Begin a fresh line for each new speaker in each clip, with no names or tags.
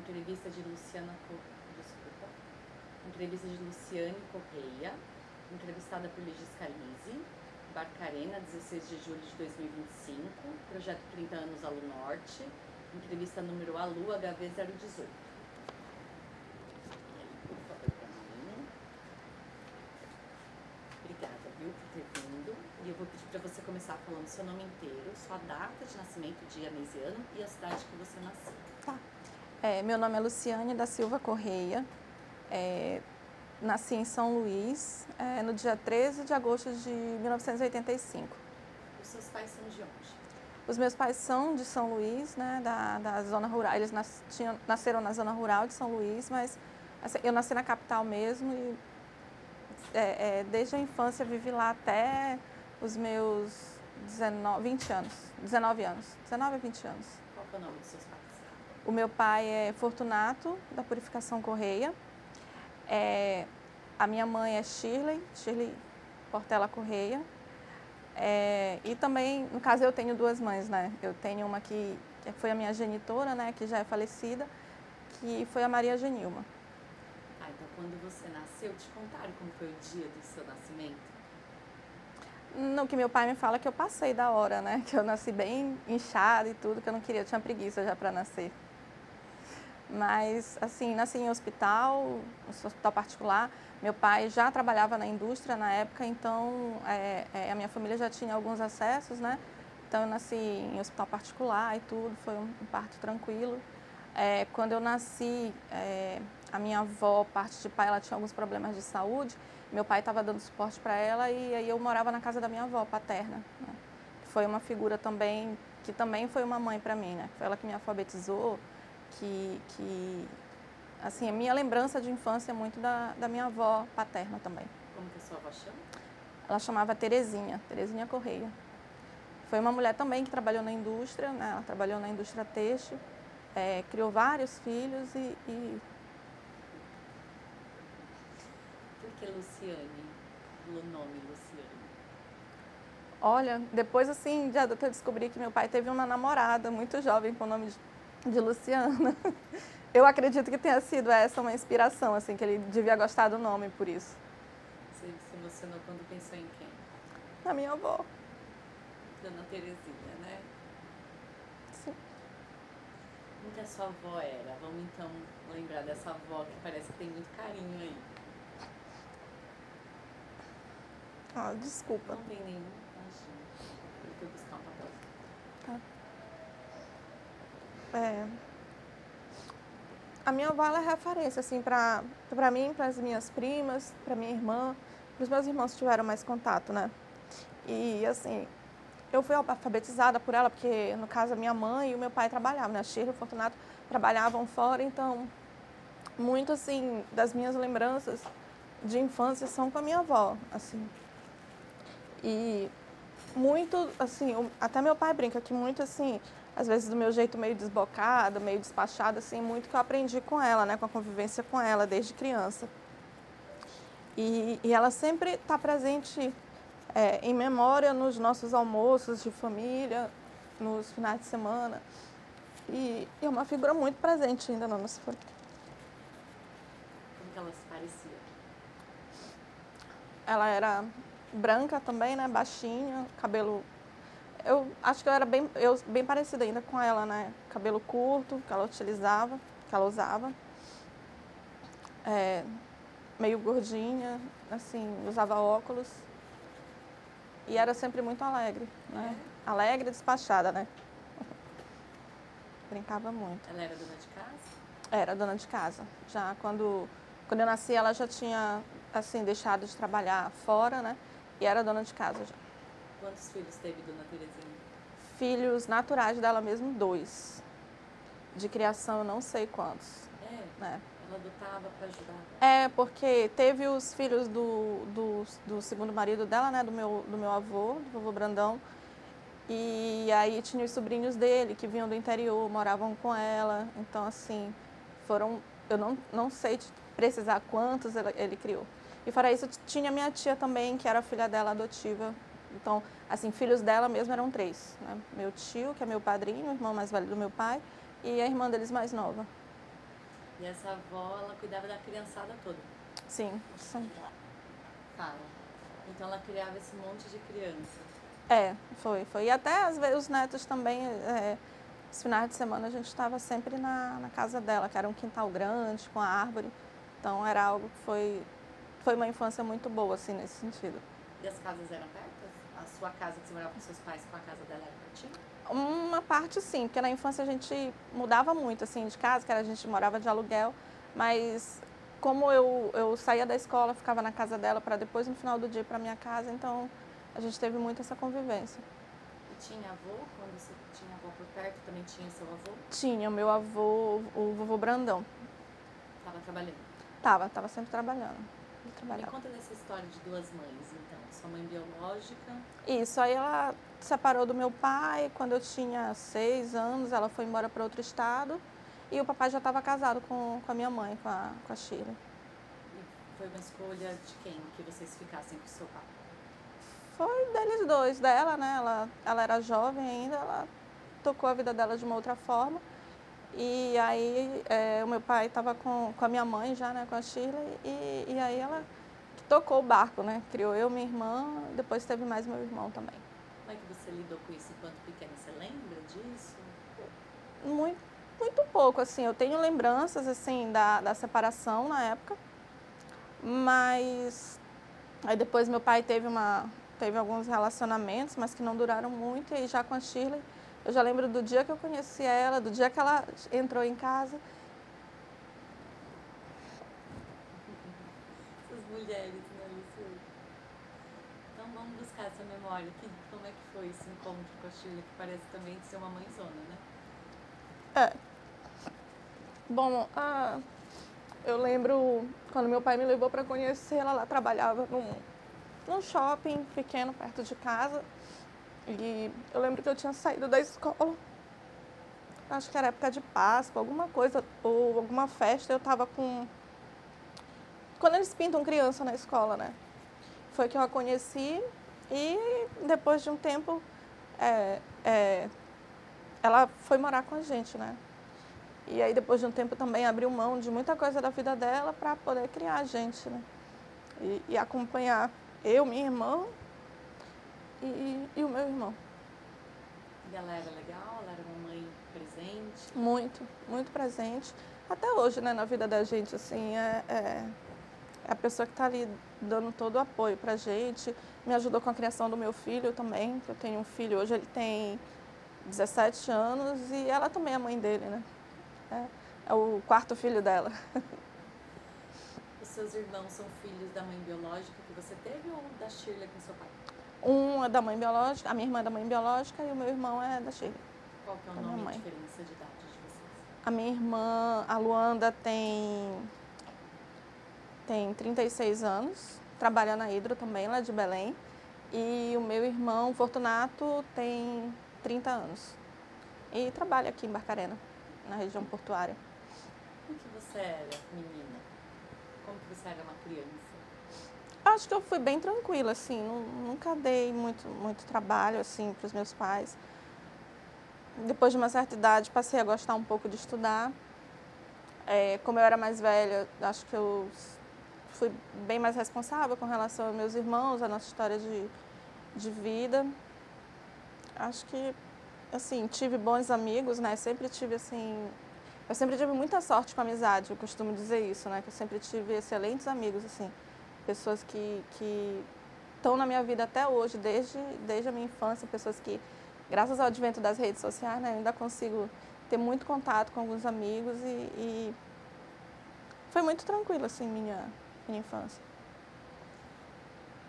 Entrevista de Desculpa. Entrevista de Luciane Correia, entrevistada por Legis Calise, Barcarena, 16 de julho de 2025, projeto 30 anos Alu Norte, entrevista número ALU HV018. Por favor, para mim. Obrigada, viu, por ter vindo. E eu vou pedir para você começar falando seu nome inteiro, sua data de nascimento, dia, mês e ano e a cidade que você nasceu.
Tá. Meu nome é Luciane da Silva Correia. Nasci em São Luís, no dia 13 de agosto de 1985.
Os seus pais são de onde?
Os meus pais são de São Luís, né, da zona rural. Eles nasceram na zona rural de São Luís, mas assim, eu nasci na capital mesmo e desde a infância vivi lá até os meus 19 a 20 anos.
Qual que é o nome dos seus pais?
O meu pai é Fortunato, da Purificação Correia. A minha mãe é Shirley Portela Correia. E também, no caso, eu tenho duas mães, né? Eu tenho uma que foi a minha genitora, né? Que já é falecida, que foi a Maria Genilma.
Então quando você nasceu, te contaram como foi o dia do seu nascimento?
No que meu pai me fala que eu passei da hora, né? Que eu nasci bem inchada e tudo, que eu não queria, eu tinha preguiça já para nascer. Mas, assim, nasci em hospital particular. Meu pai já trabalhava na indústria na época, então a minha família já tinha alguns acessos, né? Então eu nasci em hospital particular e tudo, foi um parto tranquilo. Quando eu nasci, a minha avó, parte de pai, ela tinha alguns problemas de saúde. Meu pai estava dando suporte para ela e aí eu morava na casa da minha avó paterna, né? Foi uma figura também, que também foi uma mãe para mim, né? Foi ela que me alfabetizou, assim, a minha lembrança de infância é muito da minha avó paterna também.
Como que a sua avó chama?
Ela chamava Terezinha Correia. Foi uma mulher também que trabalhou na indústria, né? Ela trabalhou na indústria têxtil, criou vários filhos e...
Por que Luciane? O nome Luciane?
Olha, depois assim, de adulta eu descobri que meu pai teve uma namorada muito jovem com o nome de Luciana. Eu acredito que tenha sido essa uma inspiração, assim, que ele devia gostar do nome por isso.
Você se emocionou quando pensou em quem?
Na minha avó.
Dona Terezinha, né?
Sim.
Como que a sua avó era? Vamos então lembrar dessa avó que parece que tem muito carinho aí.
Desculpa.
Não tem nenhum, imagina. Eu fui buscar um papel.
Tá. A minha avó ela é referência, assim, para mim, para as minhas primas, para minha irmã, para os meus irmãos que tiveram mais contato, né? E, assim, eu fui alfabetizada por ela, porque, no caso, a minha mãe e o meu pai trabalhavam, né? A Shirley e o Fortunato trabalhavam fora, então, muito, assim, das minhas lembranças de infância são com a minha avó, assim. E muito, assim, até meu pai brinca que muito, assim, às vezes do meu jeito meio desbocado, meio despachado, assim, muito que eu aprendi com ela, né, com a convivência com ela desde criança. E ela sempre está presente em memória nos nossos almoços de família, nos finais de semana. E é uma figura muito presente ainda na nossa família.
Como que ela se parecia?
Ela era branca também, né, baixinha, cabelo... Eu acho que eu era bem parecida ainda com ela, né? Cabelo curto, que ela usava. Meio gordinha, assim, usava óculos. E era sempre muito alegre, né? Alegre e despachada, né? Brincava muito.
Ela era dona de casa?
Era dona de casa. Já quando eu nasci, ela já tinha, assim, deixado de trabalhar fora, né? E era dona de casa já.
Quantos filhos teve dona Terezinha?
Filhos naturais dela mesmo, 2. De criação, eu não sei quantos. Né?
Ela adotava para ajudar?
Porque teve os filhos do segundo marido dela, né? Do meu avô, do vovô Brandão. E aí tinha os sobrinhos dele que vinham do interior, moravam com ela. Então, assim, eu não sei precisar quantos ele criou. E fora isso, tinha minha tia também, que era filha dela adotiva. Então, assim, filhos dela mesmo eram 3, né? Meu tio, que é meu padrinho, o irmão mais velho do meu pai, e a irmã deles mais nova.
E essa avó, ela cuidava da criançada toda.
Sim, sim.
Fala. Então ela criava esse monte de criança.
Foi. E até às vezes os netos também, os finais de semana a gente estava sempre na casa dela, que era um quintal grande, com a árvore. Então era algo que foi uma infância muito boa, assim, nesse sentido.
E as casas eram perto? A sua casa que você morava com seus pais, com a casa dela era pertinho?
Uma parte sim, porque na infância a gente mudava muito, assim, de casa, que a gente morava de aluguel, mas como eu saía da escola, ficava na casa dela para depois no final do dia ir para minha casa, então a gente teve muito essa convivência.
E tinha avô? Quando você tinha avô por perto, também tinha seu avô?
Tinha o meu avô, o vovô Brandão.
Estava trabalhando?
Tava sempre trabalhando.
Me conta dessa história de duas mães, então. Sua mãe biológica.
Isso, aí ela separou do meu pai quando eu tinha 6 anos, ela foi embora para outro estado e o papai já estava casado com a minha mãe, com a Sheila.
E foi uma escolha de quem que vocês ficassem com o seu pai?
Foi deles dois, dela, né? Ela era jovem ainda, ela tocou a vida dela de uma outra forma. E aí o meu pai estava com a minha mãe já, né, com a Sheila, e aí ela tocou o barco, né? Criou eu, minha irmã, depois teve mais meu irmão também.
Como é que você lidou com isso enquanto pequena? Você lembra disso?
Muito pouco, assim. Eu tenho lembranças, assim, da separação na época, mas aí depois meu pai teve alguns relacionamentos, mas que não duraram muito, e já com a Shirley, eu já lembro do dia que eu conheci ela, do dia que ela entrou em casa.
Essas mulheres, né, Luciana? Então vamos buscar essa memória. Como é que foi esse encontro com a Shirley, que parece também ser uma mãezona, né?
Bom, eu lembro quando meu pai me levou para conhecer ela, ela trabalhava num shopping pequeno perto de casa. E eu lembro que eu tinha saído da escola, acho que era época de Páscoa, alguma coisa, ou alguma festa, eu estava com... Quando eles pintam criança na escola, né? Foi que eu a conheci e depois de um tempo ela foi morar com a gente, né? E aí depois de um tempo também abriu mão de muita coisa da vida dela para poder criar a gente, né? E acompanhar eu, minha irmã e o meu irmão.
E ela era legal? Ela era uma mãe presente?
Muito presente. Até hoje, né, na vida da gente, assim, é a pessoa que está ali dando todo o apoio pra gente. Me ajudou com a criação do meu filho também, que eu tenho um filho, hoje ele tem 17 anos e ela também é mãe dele, né? É o quarto filho dela.
Os seus irmãos são filhos da mãe biológica que você teve ou da Shirley com seu pai?
Um é da mãe biológica, a minha irmã é da mãe biológica e o meu irmão é da Shirley.
Qual que é o nome e a diferença de idade de vocês?
A minha irmã, a Luanda, tem 36 anos, trabalha na Hidro também, lá de Belém. E o meu irmão, Fortunato, tem 30 anos e trabalha aqui em Barcarena, na região portuária.
Como que você era, menina? Como que você era uma criança?
Acho que eu fui bem tranquila, assim, nunca dei muito trabalho, assim, para os meus pais. Depois de uma certa idade, passei a gostar um pouco de estudar. Como eu era mais velha, acho que eu fui bem mais responsável com relação aos meus irmãos, a nossa história de vida. Acho que, assim, tive bons amigos, né? Eu sempre tive muita sorte com a amizade, eu costumo dizer isso, né? Que eu sempre tive excelentes amigos, assim, pessoas que estão na minha vida até hoje, desde a minha infância, pessoas que, graças ao advento das redes sociais, né, eu ainda consigo ter muito contato com alguns amigos e foi muito tranquilo, assim, minha infância.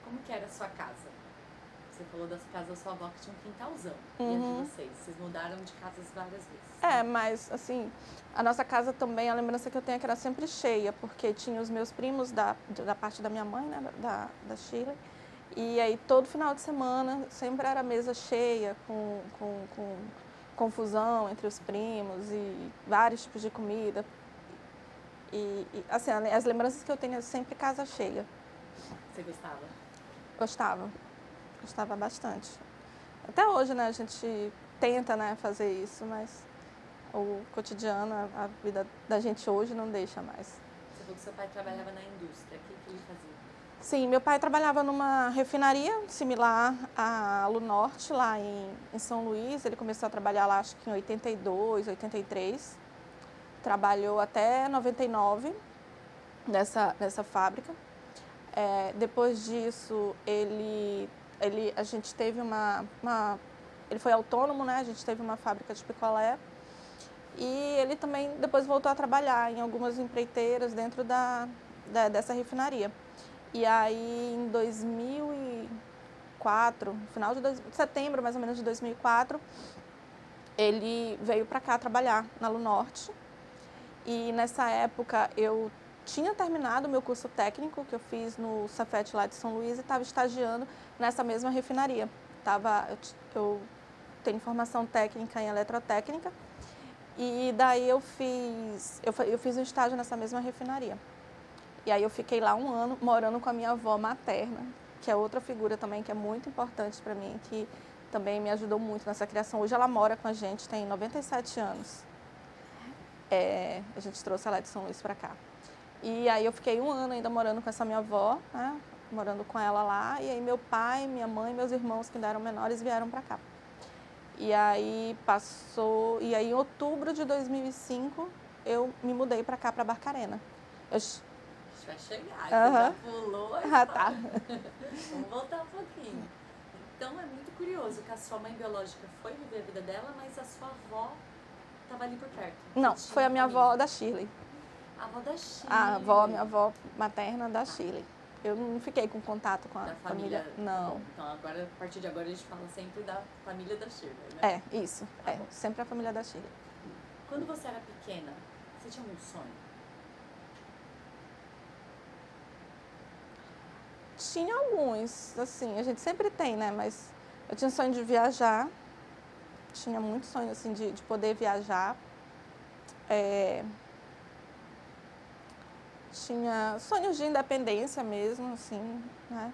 Como que era a sua casa? Você falou da casa da sua avó que tinha um quintalzão.
Uhum.
E a de vocês? Vocês mudaram de casas várias vezes.
Mas, assim, a nossa casa também, a lembrança que eu tenho é que era sempre cheia, porque tinha os meus primos da parte da minha mãe, né, da Sheila. E aí, todo final de semana, sempre era mesa cheia, com confusão entre os primos e vários tipos de comida. Assim, as lembranças que eu tenho é sempre casa cheia.
Você gostava?
Gostava bastante. Até hoje, né, a gente tenta, né, fazer isso, mas o cotidiano, a vida da gente hoje não deixa mais.
Você falou que seu pai trabalhava na indústria, o que ele fazia?
Sim, meu pai trabalhava numa refinaria similar à Lunorte, lá em São Luís. Ele começou a trabalhar lá, acho que em 82, 83. Trabalhou até 99 nessa fábrica. Depois disso, a gente teve ele foi autônomo, né? A gente teve uma fábrica de picolé. E ele também depois voltou a trabalhar em algumas empreiteiras dentro dessa refinaria. E aí, em 2004, no final de setembro, mais ou menos, de 2004, ele veio para cá trabalhar na Lunorte. E nessa época, eu tinha terminado o meu curso técnico, que eu fiz no Cefet lá de São Luís, e estava estagiando nessa mesma refinaria. Eu tenho formação técnica em eletrotécnica, e daí eu fiz um estágio nessa mesma refinaria. E aí eu fiquei lá 1 ano morando com a minha avó materna, que é outra figura também que é muito importante para mim, que também me ajudou muito nessa criação. Hoje ela mora com a gente, tem 97 anos. A gente trouxe ela de São Luís para cá. E aí eu fiquei 1 ano ainda morando com essa minha avó, né? Morando com ela lá. E aí meu pai, minha mãe e meus irmãos, que ainda eram menores, vieram para cá. E aí em outubro de 2005, eu me mudei para cá, para Barcarena.
Vai chegar, já pulou.
Tá.
Vamos voltar um pouquinho. Então é muito curioso que a sua mãe biológica foi viver a vida dela, mas a sua avó estava ali por perto.
Não, foi a minha avó da Shirley.
A avó da Shirley.
Minha avó materna da Shirley. Eu não fiquei com contato com a família. Não.
Bom, então agora, a partir de agora, a gente fala sempre da família da Shirley, né?
Isso. Sempre a família da Shirley.
Quando você era pequena, você tinha um sonho?
Tinha alguns, assim, a gente sempre tem, né? Mas eu tinha sonho de viajar, tinha muito sonho, assim, de poder viajar. Tinha sonhos de independência mesmo, assim, né?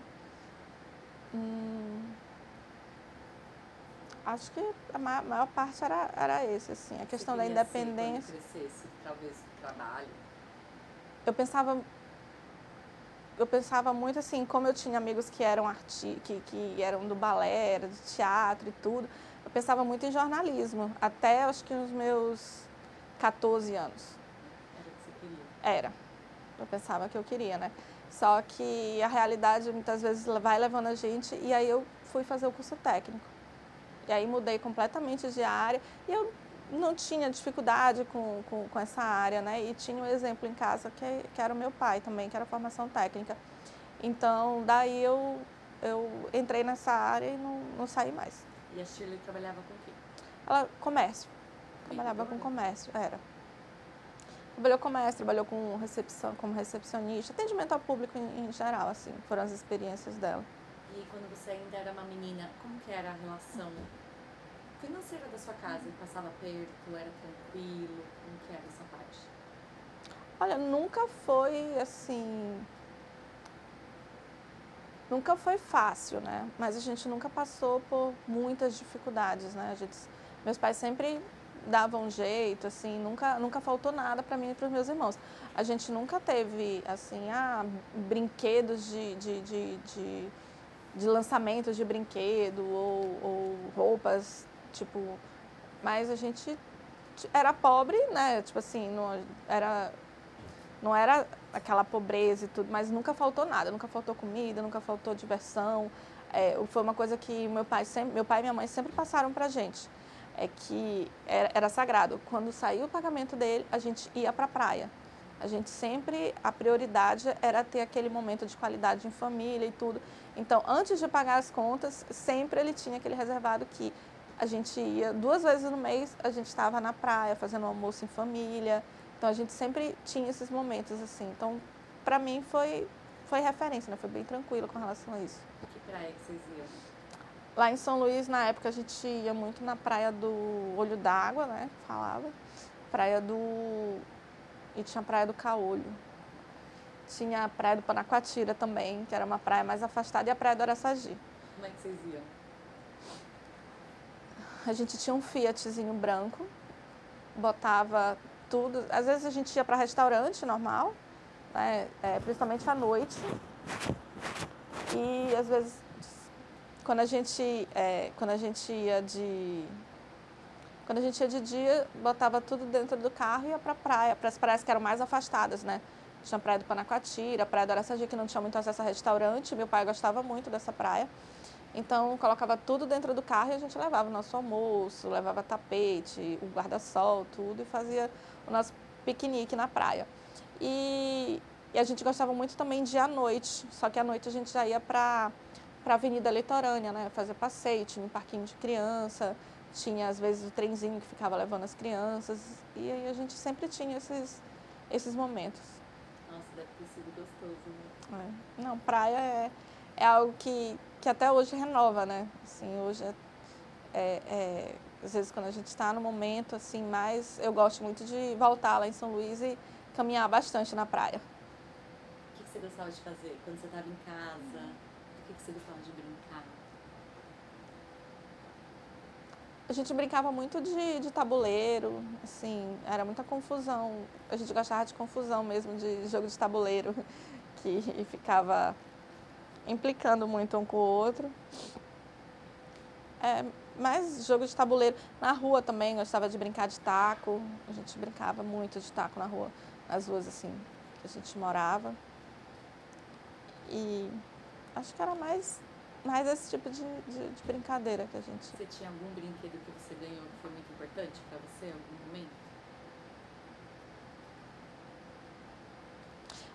Acho que a maior parte era esse, assim, a questão da independência.
Quando crescesse, talvez, trabalho?
Eu pensava muito assim, como eu tinha amigos que eram que eram do balé, de teatro e tudo, eu pensava muito em jornalismo, até acho que nos meus 14 anos.
Era o que você queria?
Era. Eu pensava que eu queria, né? Só que a realidade muitas vezes vai levando a gente, e aí eu fui fazer o curso técnico. E aí mudei completamente de área, e eu não tinha dificuldade com essa área, né? E tinha um exemplo em casa que era o meu pai também, que era formação técnica. Então, daí eu entrei nessa área e não saí mais.
E a Shirley trabalhava com o quê?
Ela, comércio. Trabalhava com comércio, era. Trabalhou comércio, trabalhou com recepção, como recepcionista, atendimento ao público em geral, assim, foram as experiências dela.
E quando você ainda era uma menina, como que era a relação financeira da sua casa? Passava perto, era tranquilo? Como que era essa parte?
Olha, nunca foi assim... Nunca foi fácil, né? Mas a gente nunca passou por muitas dificuldades, né? Meus pais sempre davam um jeito, assim, nunca faltou nada para mim e para os meus irmãos. A gente nunca teve, assim, brinquedos de lançamento de brinquedo ou roupas, tipo... Mas a gente era pobre, né? Tipo assim, não era aquela pobreza e tudo, mas nunca faltou nada, nunca faltou comida, nunca faltou diversão. Foi uma coisa que meu pai e minha mãe sempre passaram pra gente, que era sagrado. Quando saiu o pagamento dele, a gente ia pra praia. A gente sempre, a prioridade era ter aquele momento de qualidade em família e tudo. Então, antes de pagar as contas, sempre ele tinha aquele reservado que a gente ia 2 vezes no mês, a gente estava na praia fazendo um almoço em família. Então, a gente sempre tinha esses momentos assim. Então, para mim, foi referência, né? Foi bem tranquilo com relação a isso.
Que praia que vocês iam?
Lá em São Luís, na época, a gente ia muito na praia do Olho d'Água, né? Falava. E tinha a praia do Caolho. Tinha a praia do Panacoatira também, que era uma praia mais afastada, e a praia do Araçagi.
Como é que vocês iam?
A gente tinha um Fiatzinho branco, botava tudo. Às vezes a gente ia para restaurante normal, né? Principalmente à noite. E às vezes quando a gente ia de dia, botava tudo dentro do carro e ia para a praia, para as praias que eram mais afastadas, né? Tinha a praia do Panacoatira, a praia do Araçagi, que não tinha muito acesso a restaurante. Meu pai gostava muito dessa praia. Então, colocava tudo dentro do carro e a gente levava o nosso almoço, levava tapete, o guarda-sol, tudo, e fazia o nosso piquenique na praia. E a gente gostava muito também de ir à noite, só que à noite a gente já ia para a Avenida Litorânea, né? Fazer passeio, tinha um parquinho de criança, tinha às vezes o trenzinho que ficava levando as crianças, e aí a gente sempre tinha esses momentos.
Nossa, deve ter sido gostoso, né?
Não, praia é algo que até hoje renova, né? Assim, hoje às vezes quando a gente está no momento assim, mais eu gosto muito de voltar lá em São Luís e caminhar bastante na praia.
O que você gostava de fazer quando você estava em casa? O que você gostava de brincar?
A gente brincava muito de tabuleiro, assim, era muita confusão. A gente gostava de confusão mesmo, de jogo de tabuleiro, que ficava implicando muito um com o outro. Mas jogo de tabuleiro. Na rua também, gostava de brincar de taco. A gente brincava muito de taco na rua, nas ruas assim, que a gente morava. E acho que era mais esse tipo de brincadeira que a gente...
Você tinha algum brinquedo que você ganhou que foi muito importante para você em algum momento?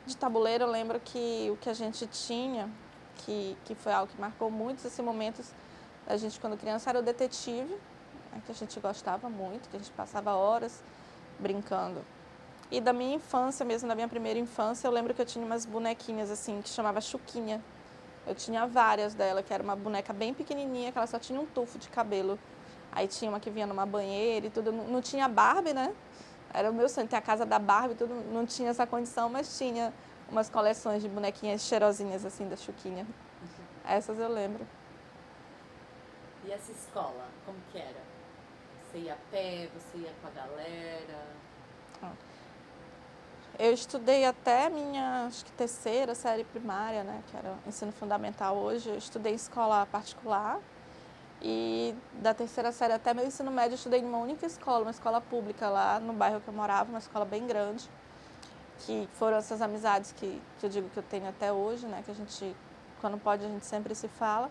De tabuleiro, eu lembro que o que a gente tinha, que foi algo que marcou muitos esses momentos da gente quando criança, era o detetive, né, que a gente gostava muito, que a gente passava horas brincando. E da minha infância mesmo, da minha primeira infância, eu lembro que eu tinha umas bonequinhas assim, que chamava Chuquinha. Eu tinha várias dela, que era uma boneca bem pequenininha, que ela só tinha um tufo de cabelo. Aí tinha uma que vinha numa banheira e tudo. Não tinha Barbie, né? Era o meu sonho ter a casa da Barbie, tudo. Não tinha essa condição, mas tinha umas coleções de bonequinhas cheirosinhas, assim, da Chuquinha. Essas eu lembro.
E essa escola, como que era? Você ia a pé, você ia com a galera?
Eu estudei até minha, acho que terceira série primária, né, que era ensino fundamental hoje. Eu estudei em escola particular e da terceira série até meu ensino médio eu estudei em uma única escola, uma escola pública lá no bairro que eu morava, uma escola bem grande, que foram essas amizades que eu digo que eu tenho até hoje, né, que a gente, quando pode, a gente sempre se fala.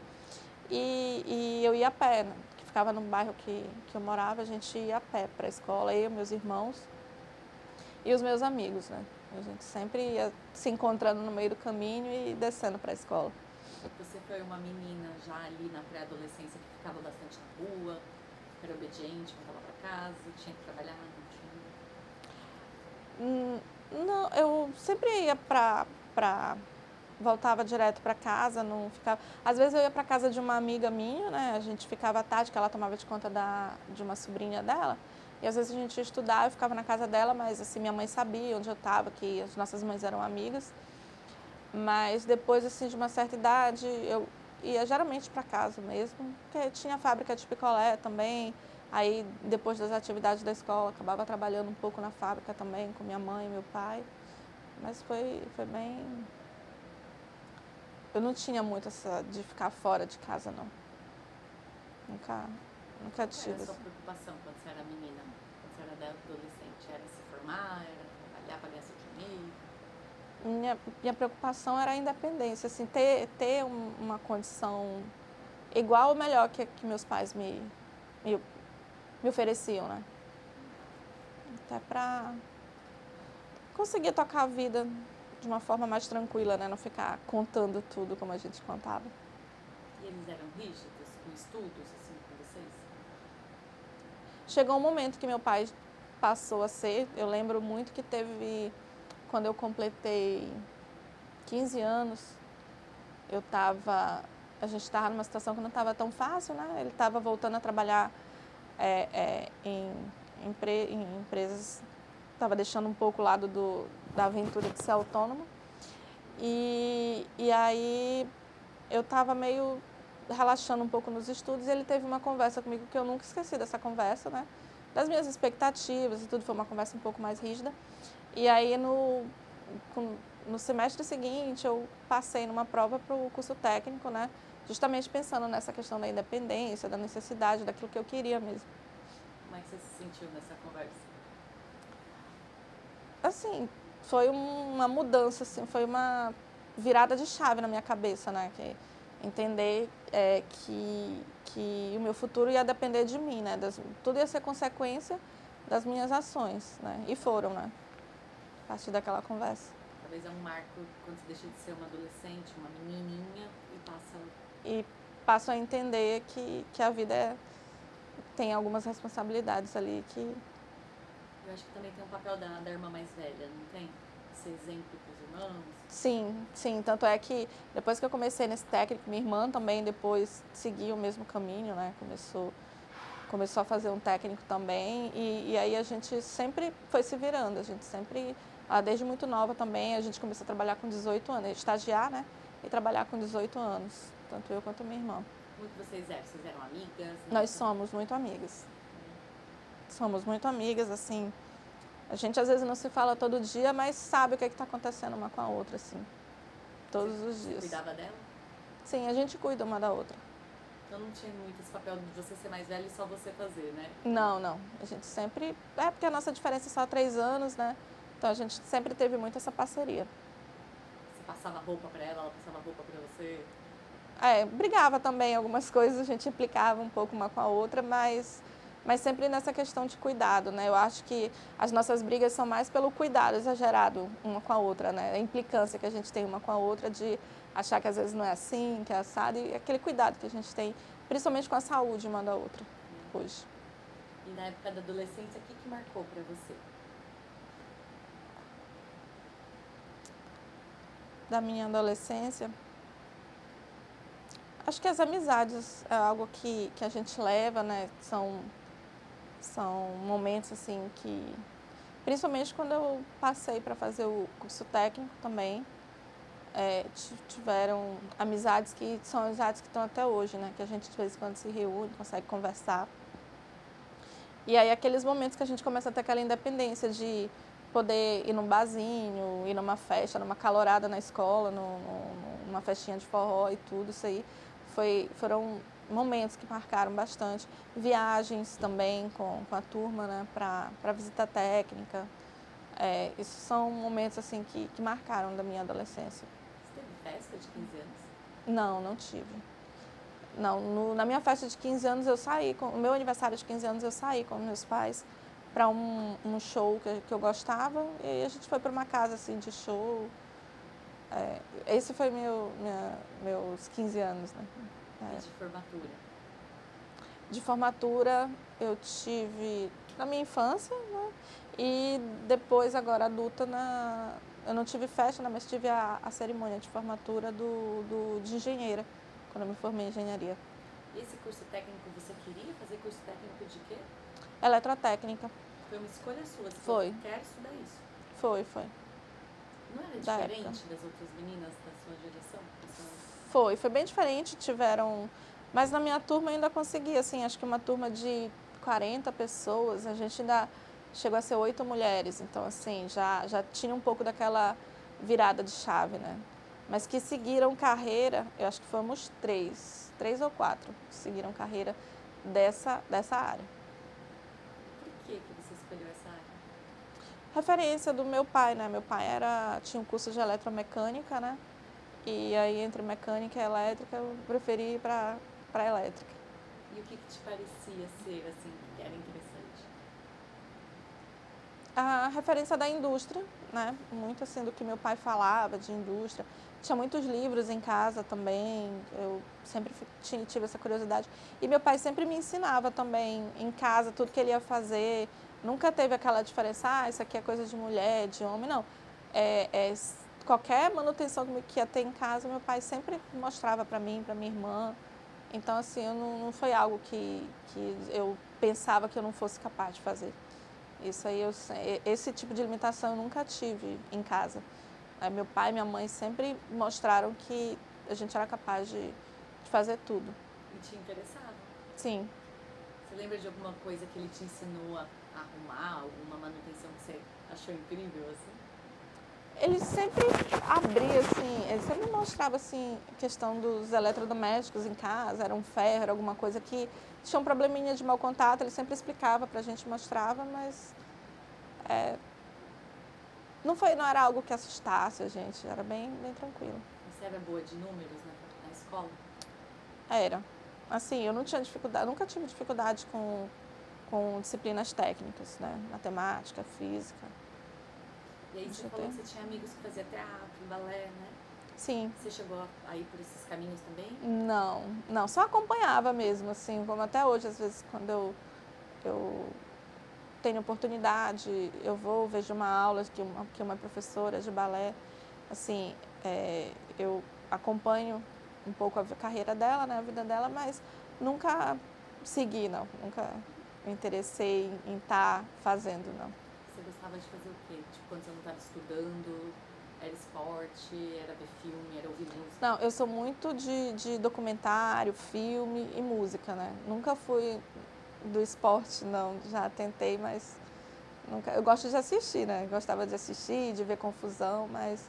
E eu ia a pé, né, que ficava no bairro que eu morava, a gente ia a pé para a escola, eu, meus irmãos e os meus amigos, né? A gente sempre ia se encontrando no meio do caminho e descendo para a escola.
Você foi uma menina já ali na pré-adolescência que ficava bastante na rua, era obediente, voltava para casa, tinha que trabalhar, não tinha?
Não, eu sempre ia voltava direto para casa, não ficava... Às vezes eu ia para casa de uma amiga minha, né? A gente ficava à tarde, que ela tomava de conta de uma sobrinha dela. E às vezes a gente ia estudar, eu ficava na casa dela, mas assim, minha mãe sabia onde eu estava, que as nossas mães eram amigas. Mas depois, assim, de uma certa idade, eu ia geralmente para casa mesmo, porque tinha fábrica de picolé também. Aí, depois das atividades da escola, acabava trabalhando um pouco na fábrica também, com minha mãe e meu pai. Mas foi bem... Eu não tinha muito essa de ficar fora de casa, não. Nunca tive.
Qual era a sua preocupação quando você era menina? Quando você era adolescente? Era se formar? Era trabalhar para ganhar seu dinheiro?
Minha preocupação era a independência, assim, ter uma condição igual ou melhor que meus pais me ofereciam, né? Até para conseguir tocar a vida de uma forma mais tranquila, né? Não ficar contando tudo como a gente contava.
E eles eram rígidos com estudos, assim, com vocês?
Chegou um momento que meu pai passou a ser, eu lembro muito que teve, quando eu completei 15 anos, a gente estava numa situação que não estava tão fácil, né? Ele estava voltando a trabalhar em empresas, estava deixando um pouco o lado da aventura de ser autônomo. E aí eu estava meio relaxando um pouco nos estudos e ele teve uma conversa comigo que eu nunca esqueci dessa conversa, né? das minhas expectativas e tudo, foi uma conversa um pouco mais rígida. E aí, no semestre seguinte, eu passei numa prova para o curso técnico, né? Justamente pensando nessa questão da independência, da necessidade, daquilo que eu queria mesmo.
Como é que você se sentiu nessa conversa?
Assim, foi uma mudança, assim, foi uma virada de chave na minha cabeça, né? Que entender que o meu futuro ia depender de mim, né? Tudo ia ser consequência das minhas ações, né? E foram, né? A partir daquela conversa.
Talvez é um marco quando você deixa de ser uma adolescente, uma menininha
e passo a entender que a vida tem algumas responsabilidades ali que...
Eu acho que também tem um papel da irmã mais velha, não tem? Ser exemplo para os irmãos.
Sim, sim. Tanto é que depois que eu comecei nesse técnico, minha irmã também depois seguiu o mesmo caminho, né? Começou a fazer um técnico também e aí a gente sempre foi se virando, a gente sempre, desde muito nova também, a gente começou a trabalhar com 18 anos, estagiar, né? E trabalhar com 18 anos, tanto eu quanto minha irmã.
Como que vocês eram? Vocês eram amigas? Né?
Nós somos muito amigas. Somos muito amigas, assim. A gente às vezes não se fala todo dia, mas sabe o que está acontecendo uma com a outra, assim. Todos os dias.
Você cuidava dela?
Sim, a gente cuida uma da outra.
Então não tinha muito esse papel de você ser mais velha e só você fazer, né?
Não, não. A gente sempre... porque a nossa diferença é só 3 anos, né? Então a gente sempre teve muito essa parceria.
Você passava roupa para ela passava roupa para você?
Brigava também algumas coisas, a gente implicava um pouco uma com a outra, mas sempre nessa questão de cuidado, né? Eu acho que as nossas brigas são mais pelo cuidado exagerado uma com a outra, né? A implicância que a gente tem uma com a outra de achar que às vezes não é assim, que é assado, e aquele cuidado que a gente tem, principalmente com a saúde uma da outra, hoje.
E na época da adolescência, o que marcou para você?
Da minha adolescência, acho que as amizades é algo que a gente leva, né? São momentos assim que, principalmente quando eu passei para fazer o curso técnico também, tiveram amizades que são amizades que estão até hoje, né? Que a gente de vez em quando se reúne, consegue conversar. E aí aqueles momentos que a gente começa a ter aquela independência de poder ir num barzinho, ir numa festa, numa calorada na escola, numa festinha de forró e tudo, isso aí foram momentos que marcaram bastante. Viagens também com a turma, né, para visita técnica. Esses são momentos assim que marcaram da minha adolescência.
Você teve festa de 15 anos?
Não, não tive. Não, na minha festa de 15 anos eu saí, no meu aniversário de 15 anos eu saí com meus pais para um show que eu gostava e aí a gente foi para uma casa assim de show. Esse foi meus 15 anos, né?
E de formatura?
De formatura eu tive na minha infância, né? E depois, agora adulta, eu não tive festa, né? Mas tive a cerimônia de formatura de engenheira, quando eu me formei em engenharia.
E esse curso técnico, você queria fazer curso técnico de quê?
Eletrotécnica.
Foi uma escolha sua? Você
Foi.
Quer estudar isso?
Foi.
Não era diferente das outras meninas da sua geração?
Foi bem diferente, mas na minha turma eu ainda consegui, assim, acho que uma turma de 40 pessoas, a gente ainda chegou a ser 8 mulheres, então assim, já tinha um pouco daquela virada de chave, né? Mas que seguiram carreira, eu acho que fomos 3 ou 4 que seguiram carreira dessa área.
Por que você escolheu essa área?
Referência do meu pai, né? Meu pai tinha um curso de eletromecânica, né? E aí, entre mecânica e elétrica, eu preferi ir para elétrica.
E o que te parecia ser, assim, que era interessante?
A referência da indústria, né? Muito assim do que meu pai falava de indústria. Tinha muitos livros em casa também, eu sempre tive essa curiosidade. E meu pai sempre me ensinava também em casa tudo que ele ia fazer. Nunca teve aquela diferença, isso aqui é coisa de mulher, de homem, não. Qualquer manutenção que ia ter em casa, meu pai sempre mostrava para mim, para minha irmã. Então, assim, não foi algo que eu pensava que eu não fosse capaz de fazer. Isso aí, esse tipo de limitação eu nunca tive em casa. Meu pai e minha mãe sempre mostraram que a gente era capaz de fazer tudo.
E te interessava?
Sim.
Você Você lembra de alguma coisa que ele te ensinou a arrumar, alguma manutenção que você achou incrível, assim?
Ele sempre abria, assim, ele sempre mostrava, assim, a questão dos eletrodomésticos em casa, era um ferro, era alguma coisa que tinha um probleminha de mau contato, ele sempre explicava pra gente, mostrava, mas não era algo que assustasse a gente, era bem tranquilo.
Você era boa de números na escola?
Era. Assim, eu não tinha dificuldade, nunca tive dificuldade com disciplinas técnicas, né? Matemática, física.
E aí você falou que você tinha amigos que faziam teatro, balé, né?
Sim.
Você chegou a ir por esses caminhos também?
Não, só acompanhava mesmo, assim, como até hoje, às vezes, quando eu tenho oportunidade, eu vou, vejo uma aula que uma professora de balé, assim, eu acompanho um pouco a carreira dela, né, a vida dela, mas nunca segui, não, nunca me interessei em estar fazendo, não.
Você gostava de fazer o quê? Tipo, quando você não estava estudando, era esporte, era ver filme, era ouvir música?
Não, eu sou muito de documentário, filme e música, né, nunca fui do esporte, não, já tentei, mas nunca. Eu gosto de assistir, né? Gostava de assistir, de ver confusão, mas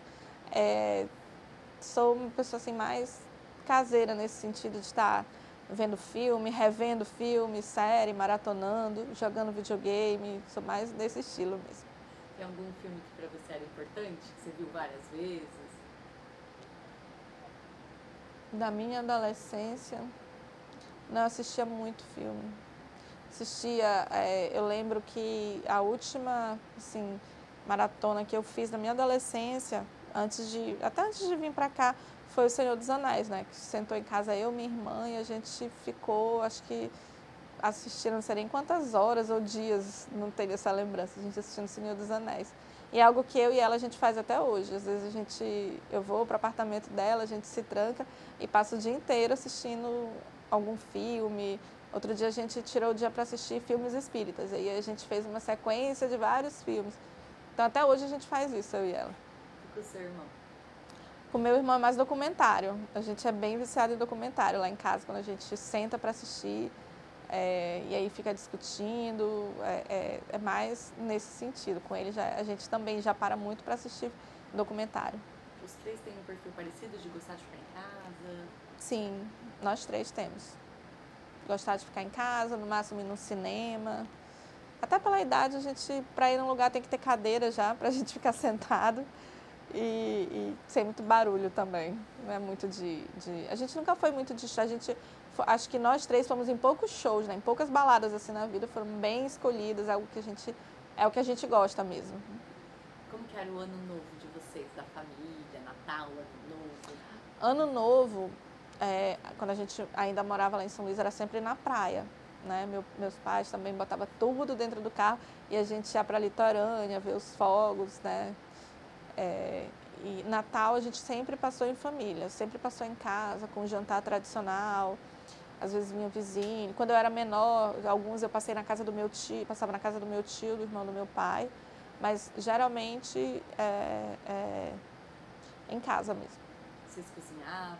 sou uma pessoa assim mais caseira nesse sentido de estar vendo filme, revendo filme, série, maratonando, jogando videogame, sou mais desse estilo mesmo.
Tem algum filme que pra você era importante, que você viu várias vezes?
Da minha adolescência, não, eu assistia muito filme. Eu lembro que a última, assim, maratona que eu fiz na minha adolescência, até antes de vir para cá, foi O Senhor dos Anéis, né? Que sentou em casa eu, minha irmã, e a gente ficou, acho que assistindo, não sei nem quantas horas ou dias, não tenho essa lembrança, a gente assistindo O Senhor dos Anéis. E é algo que eu e ela a gente faz até hoje. Às vezes eu vou para o apartamento dela, a gente se tranca e passa o dia inteiro assistindo algum filme. Outro dia a gente tirou o dia para assistir filmes espíritas. E aí a gente fez uma sequência de vários filmes. Então até hoje a gente faz isso, eu e ela.
E com o seu irmão?
Com o meu irmão é mais documentário. A gente é bem viciado em documentário lá em casa, quando a gente senta para assistir. E aí fica discutindo, é mais nesse sentido. Com ele a gente também já para muito para assistir documentário.
Os três têm um perfil parecido de gostar de ficar em casa?
Sim, nós três temos. Gostar de ficar em casa, no máximo ir no cinema. Até pela idade, para ir num lugar tem que ter cadeira já, para a gente ficar sentado. E sem muito barulho também. Não é muito A gente nunca foi muito de... Acho que nós três fomos em poucos shows, né? Em poucas baladas assim na vida, foram bem escolhidas, é o que a gente gosta mesmo.
Como que era o ano novo de vocês, da família, Natal, Ano Novo?
Ano Novo, quando a gente ainda morava lá em São Luís, era sempre na praia, né? Meus pais também botavam tudo dentro do carro e a gente ia para a litorânea, ver os fogos, né? E Natal a gente sempre passou em família, sempre passou em casa, com um jantar tradicional. Às vezes vinha vizinho. Quando eu era menor, alguns eu passei na casa do meu tio, passava na casa do meu tio, do irmão do meu pai, mas geralmente em casa mesmo.
Vocês cozinhavam?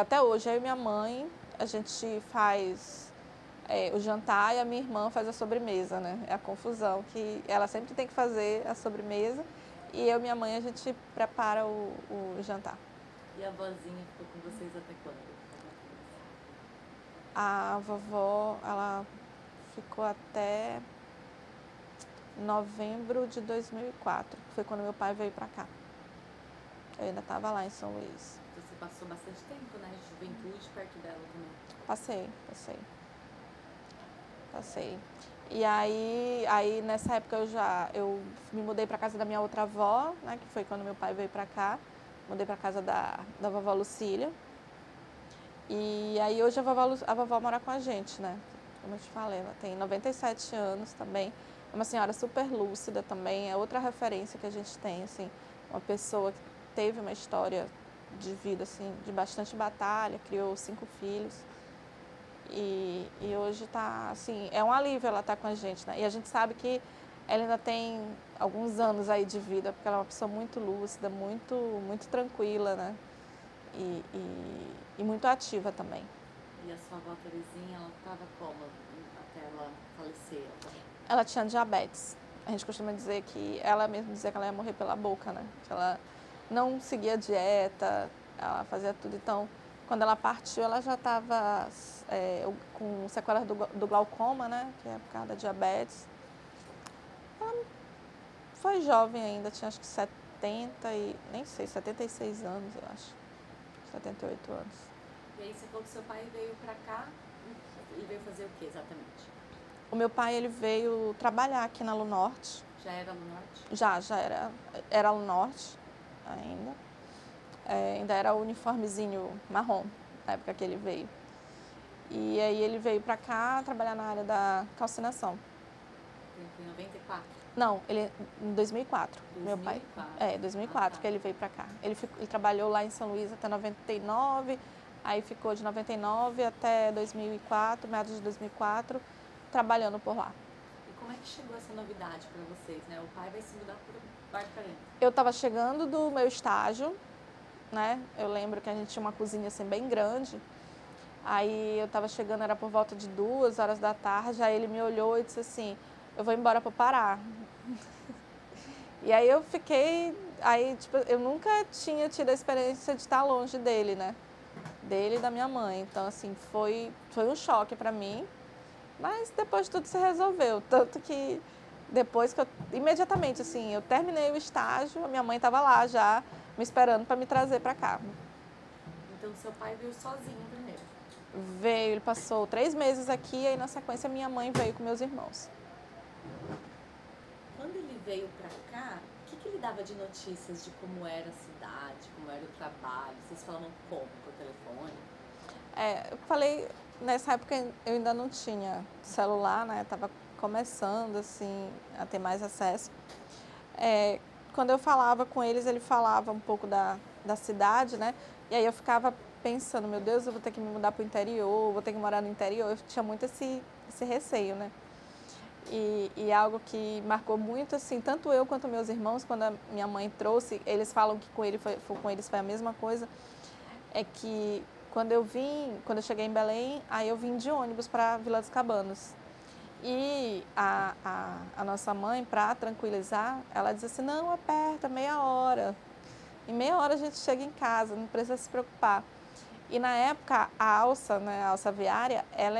Até hoje, eu e minha mãe, a gente faz o jantar e a minha irmã faz a sobremesa, né? É a confusão, que ela sempre tem que fazer a sobremesa e eu e minha mãe, a gente prepara o jantar.
E a vozinha ficou com vocês até quando?
A vovó, ela ficou até novembro de 2004, que foi quando meu pai veio para cá. Eu ainda estava lá em São Luís.
Você passou bastante tempo, né? Juventude perto dela também.
Passei. E aí nessa época eu me mudei para casa da minha outra avó, né? Que foi quando meu pai veio para cá. Mudei para casa da vovó Lucília. E aí hoje a vovó mora com a gente, né? Como eu te falei, ela tem 97 anos também. É uma senhora super lúcida também, é outra referência que a gente tem, assim. Uma pessoa que teve uma história de vida, assim, de bastante batalha, criou 5 filhos. E hoje tá, assim, é um alívio ela estar com a gente, né? E a gente sabe que ela ainda tem alguns anos aí de vida, porque ela é uma pessoa muito lúcida, muito, muito tranquila, né? E muito ativa também.
E a sua avó Terezinha, ela estava como até ela falecer?
Ela tinha diabetes. A gente costuma dizer que ela mesma dizia que ela ia morrer pela boca, né? Que ela não seguia dieta, ela fazia tudo. Então, quando ela partiu, ela já estava com sequelas do glaucoma, né? Que é por causa da diabetes. Ela foi jovem ainda, tinha acho que 76 anos, eu acho. 78 anos.
E aí você falou que seu pai veio pra cá e veio fazer o que exatamente?
O meu pai, ele veio trabalhar aqui na Lunorte.
Já era no norte?
Já era Lunorte ainda. Ainda era o uniformezinho marrom, na época que ele veio. E aí ele veio pra cá trabalhar na área da calcinação.
Em 94?
Não, ele em 2004, meu pai. 2004 que ele veio pra cá. Ele trabalhou lá em São Luís até 99, aí ficou de 99 até 2004, meados de 2004, trabalhando por lá.
E como é que chegou essa novidade para vocês, né? O pai vai se mudar para Barcarena.
Eu estava chegando do meu estágio, né? Eu lembro que a gente tinha uma cozinha assim bem grande. Aí eu estava chegando, era por volta de 2 horas da tarde, aí ele me olhou e disse assim: eu vou embora para o Pará. E aí eu fiquei, tipo, eu nunca tinha tido a experiência de estar longe dele, né? Dele e da minha mãe. Então, assim, foi um choque para mim, mas depois tudo se resolveu. Tanto que depois que imediatamente, assim, eu terminei o estágio, a minha mãe estava lá já, me esperando para me trazer para cá.
Então, seu pai veio sozinho primeiro?
Veio, ele passou 3 meses aqui, e aí na sequência minha mãe veio com meus irmãos.
Quando ele veio para cá, o que ele dava de notícias de como era a cidade, como era o trabalho? Vocês falavam como por telefone?
Eu falei, nessa época eu ainda não tinha celular, né? Estava começando, assim, a ter mais acesso. Quando eu falava com eles, ele falava um pouco da cidade, né? E aí eu ficava pensando, meu Deus, eu vou ter que me mudar para o interior, vou ter que morar no interior. Eu tinha muito esse receio, né? E algo que marcou muito, assim, tanto eu quanto meus irmãos, quando a minha mãe trouxe, eles falam que com eles foi a mesma coisa, é que quando eu cheguei em Belém, aí eu vim de ônibus para Vila dos Cabanos. E a nossa mãe, para tranquilizar, ela disse assim: não, é perto, é meia hora. Em meia hora a gente chega em casa, não precisa se preocupar. E na época a alça, né, a alça viária, ela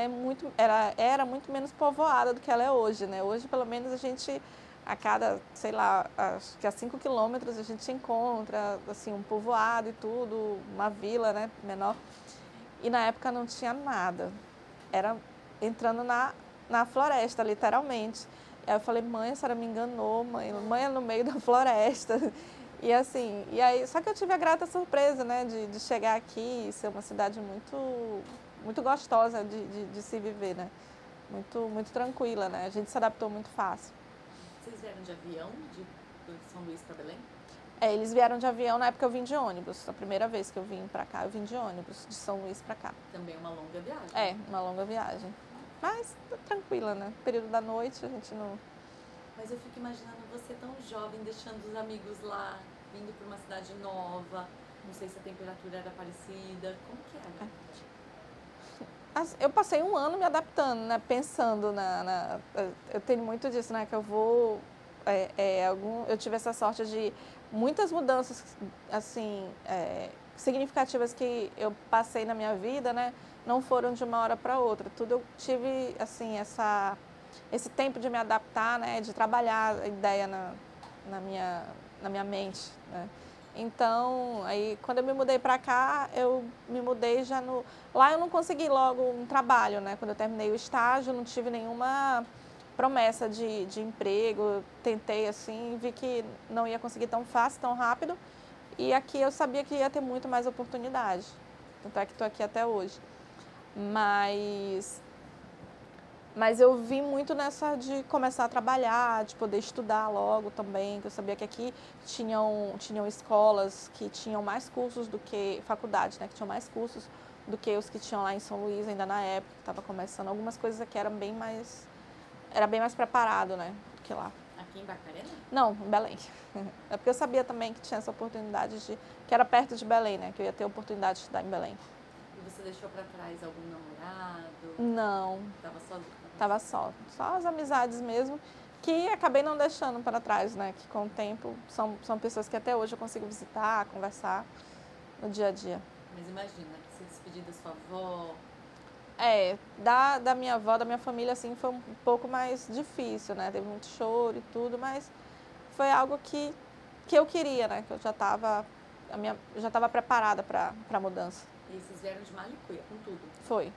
era muito menos povoada do que ela é hoje, né? Hoje, pelo menos, a gente, a cada, sei lá, acho que a 5 quilômetros a gente encontra, assim, um povoado e tudo, uma vila, né, menor. E na época não tinha nada. Era entrando na floresta, literalmente. Aí eu falei: mãe, a senhora me enganou, mãe é no meio da floresta. E assim, só que eu tive a grata surpresa, né, de chegar aqui e ser uma cidade muito gostosa de se viver, né, muito tranquila, né, a gente se adaptou muito fácil.
Vocês vieram de avião de São Luís para Belém?
Eles vieram de avião, na época eu vim de ônibus, a primeira vez que eu vim para cá eu vim de ônibus, de São Luís para cá.
Também uma longa viagem?
Uma longa viagem, mas tranquila, né, período da noite a gente não...
Mas eu fico imaginando você tão jovem, deixando os amigos lá, vindo para uma cidade nova, não sei se a temperatura era parecida, como que era?
Eu passei um ano me adaptando, né, pensando eu tenho muito disso, né, que eu vou, eu tive essa sorte de muitas mudanças, assim, significativas que eu passei na minha vida, né, não foram de uma hora para outra, tudo eu tive, assim, esse tempo de me adaptar, né, de trabalhar a ideia na minha mente, né. Então, aí quando eu me mudei para cá, eu me mudei já lá eu não consegui logo um trabalho, né, quando eu terminei o estágio, não tive nenhuma promessa de emprego, eu tentei assim, vi que não ia conseguir tão fácil, tão rápido, e aqui eu sabia que ia ter muito mais oportunidade, tanto é que estou aqui até hoje. Mas eu vim muito nessa de começar a trabalhar, de poder estudar logo também, que eu sabia que aqui tinham escolas que tinham mais cursos do que faculdades, né, que tinham mais cursos do que os que tinham lá em São Luís, ainda na época, que estava começando. Algumas coisas aqui era bem mais preparado, né, do que lá.
Aqui em Barcarena?
Não, em Belém. É porque eu sabia também que tinha essa oportunidade que era perto de Belém, né, que eu ia ter a oportunidade de estudar em Belém.
E você deixou para trás algum namorado?
Não.
Estava sozinha?
Tava só as amizades mesmo, que acabei não deixando para trás, né? Que com o tempo são pessoas que até hoje eu consigo visitar, conversar no dia a dia.
Mas imagina, se despedir da sua avó.
Da minha avó, da minha família, assim, foi um pouco mais difícil, né? Teve muito choro e tudo, mas foi algo que eu queria, né? Que eu já estava preparada para a mudança.
E vocês vieram de Malicuia, com tudo?
Foi.